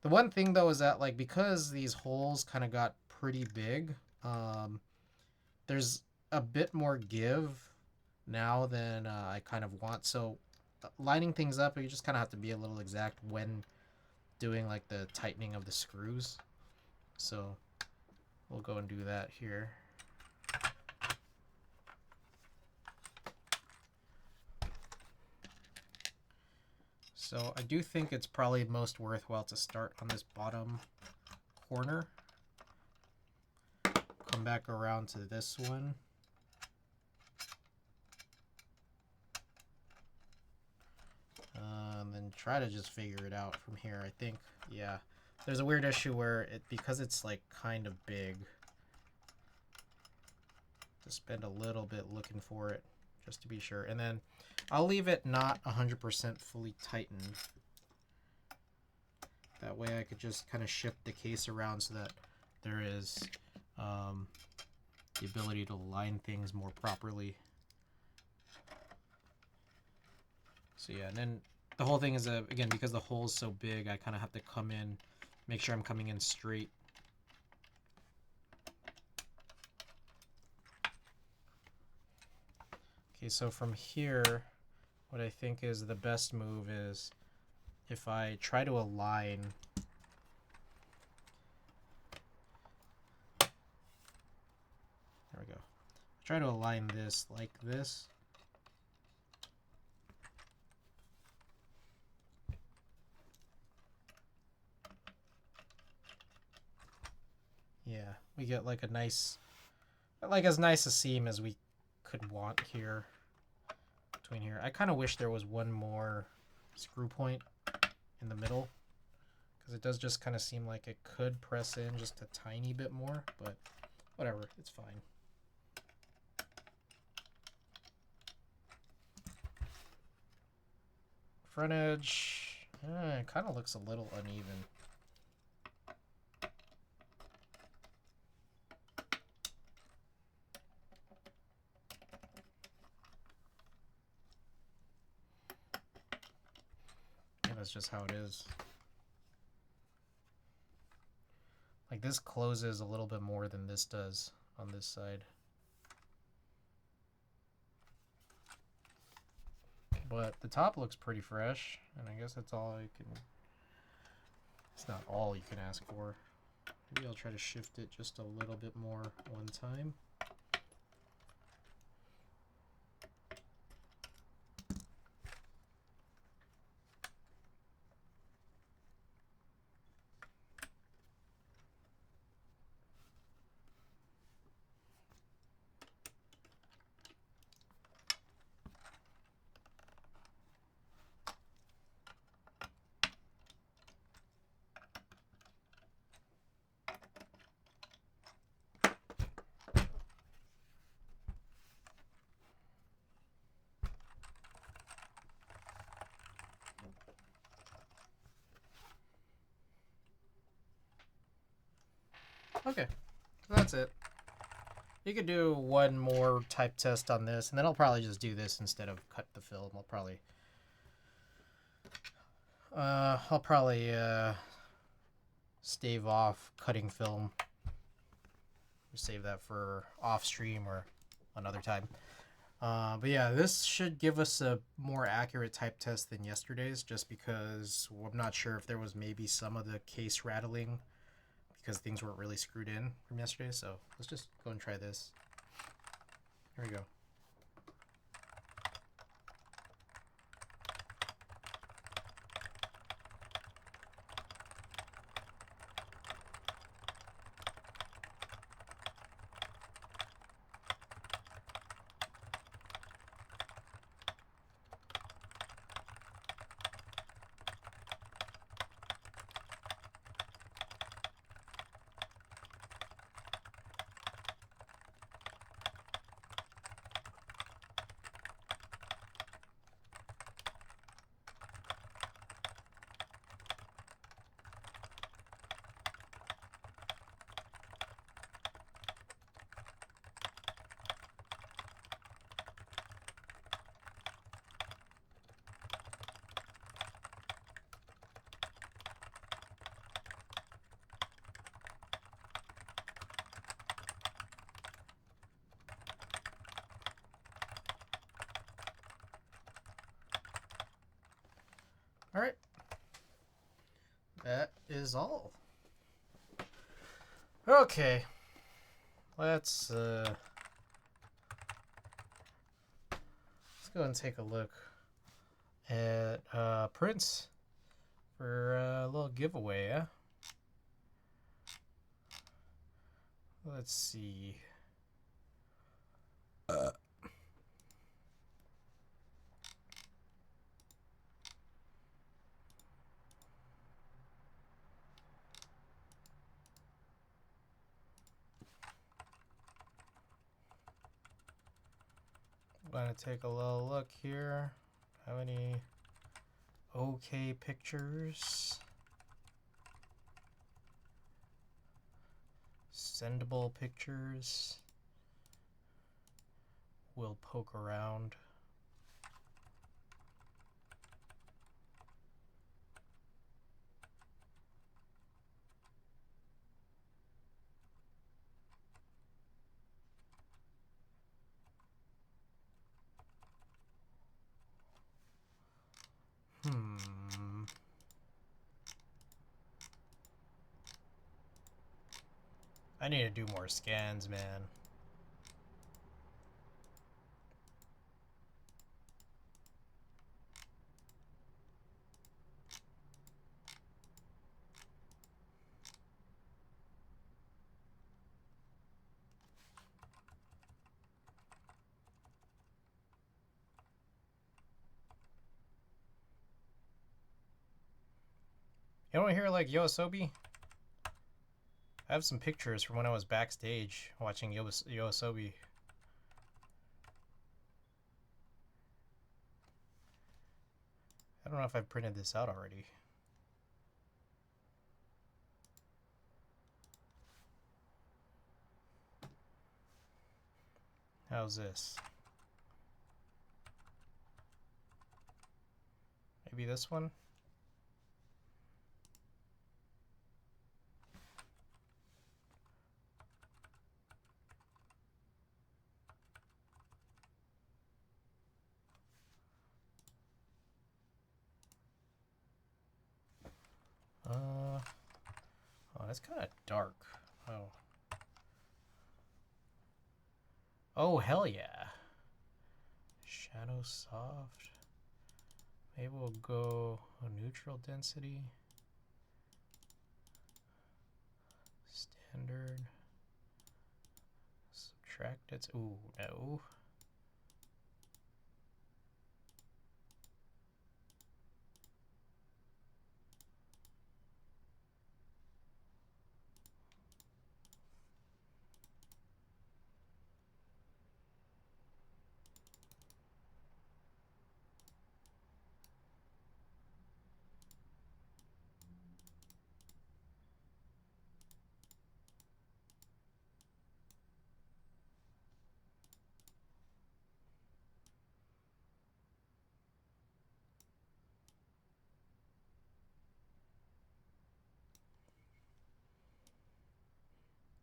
The one thing, though, is that, like, because these holes kind of got pretty big, there's a bit more give now than I kind of want. So lining things up, you just kind of have to be a little exact when doing, like, the tightening of the screws. So we'll go and do that here. So I do think it's probably most worthwhile to start on this bottom corner. Come back around to this one. And then try to just figure it out from here. I think, yeah. There's a weird issue where because it's like kind of big, to spend a little bit looking for it just to be sure. And then I'll leave it not 100% fully tightened. That way I could just kind of shift the case around so that there is the ability to line things more properly. So yeah, and then the whole thing is, again, because the hole's so big, I kind of have to come in, make sure I'm coming in straight. Okay, so from here, what I think is the best move is if I try to align there we go. Try to align this like this. we get like a nice, like as nice a seam as we could want here between here. I kind of wish there was one more screw point in the middle, because it does just kind of seem like it could press in just a tiny bit more, but whatever, it's fine. Front edge, it kind of looks a little uneven. Yeah, that's just how it is. Like this closes a little bit more than this does on this side. But the top looks pretty fresh, and I guess that's all I can... It's not all you can ask for. Maybe I'll try to shift it just a little bit more one time. Okay, so that's it. You could do one more type test on this, and then I'll probably just do this instead of cut the film. I'll probably stave off cutting film. Save that for off stream or another time. But yeah, this should give us a more accurate type test than yesterday's, just because I'm not sure if there was maybe some of the case rattling because things weren't really screwed in from yesterday. So let's just go and try this. Here we go. All right, that is all. Okay, let's go and take a look at prints for a little giveaway. Yeah? Let's see. I'm gonna take a little look here. How many okay pictures? Sendable pictures. We'll poke around. I need to do more scans, man. You don't hear like Yoasobi? I have some pictures from when I was backstage watching Yoasobi. I don't know if I've printed this out already. How's this? Maybe this one? Oh, that's kind of dark. Oh. Oh, hell yeah. Shadow soft. Maybe we'll go a neutral density. Standard. Subtract it. Ooh, no.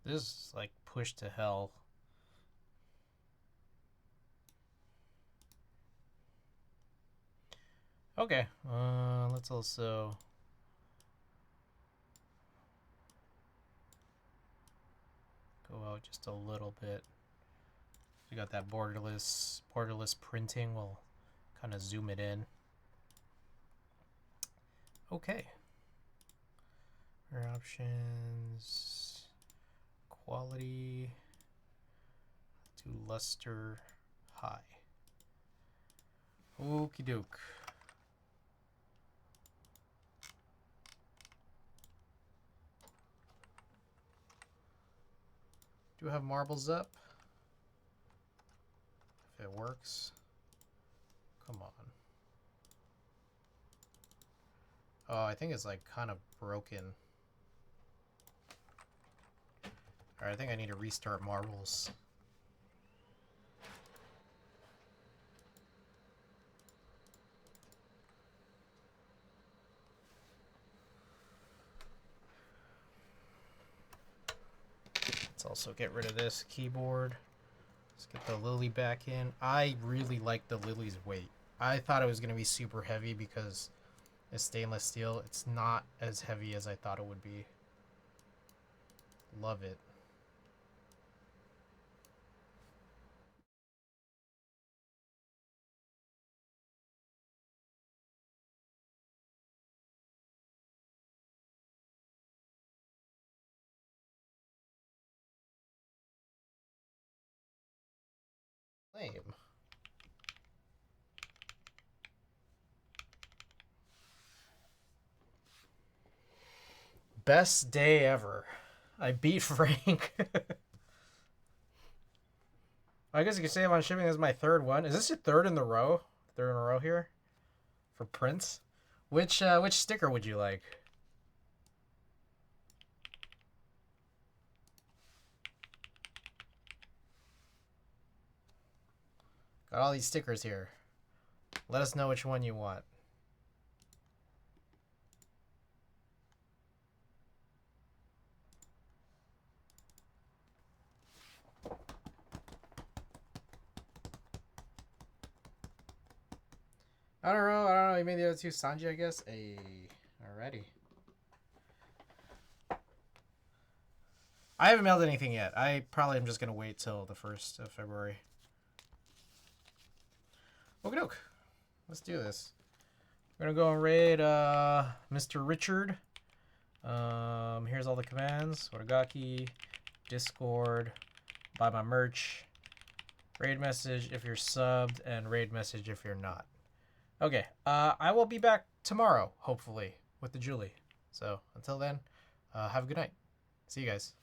This is like pushed to hell. Okay, let's also go out just a little bit. We got that borderless printing. We'll kind of zoom it in. Okay. Our options, quality, to luster high. Okie doke. Do have marbles up? If it works. Come on. Oh, I think it's like kind of broken. Alright, I think I need to restart marbles. Let's also get rid of this keyboard. Let's get the lily back in. I really like the lily's weight. I thought it was going to be super heavy because it's stainless steel. It's not as heavy as I thought it would be. Love it. Lame. Best day ever. I beat Frank. I guess you could say I'm on shipping. This is my third one. Is this your third in the row? Third in a row here? For Prince? Which sticker would you like? Got all these stickers here. Let us know which one you want. I don't know. You made the other two Sanji, I guess. Hey, alrighty. I haven't mailed anything yet. I probably am just gonna wait till the 1st of February. Okie doke. Let's do this. We're gonna go and raid Mr. Richard. Here's all the commands. Origaki, Discord, buy my merch, raid message if you're subbed, and raid message if you're not. Okay, I will be back tomorrow, hopefully, with the Julie. So until then, have a good night. See you guys.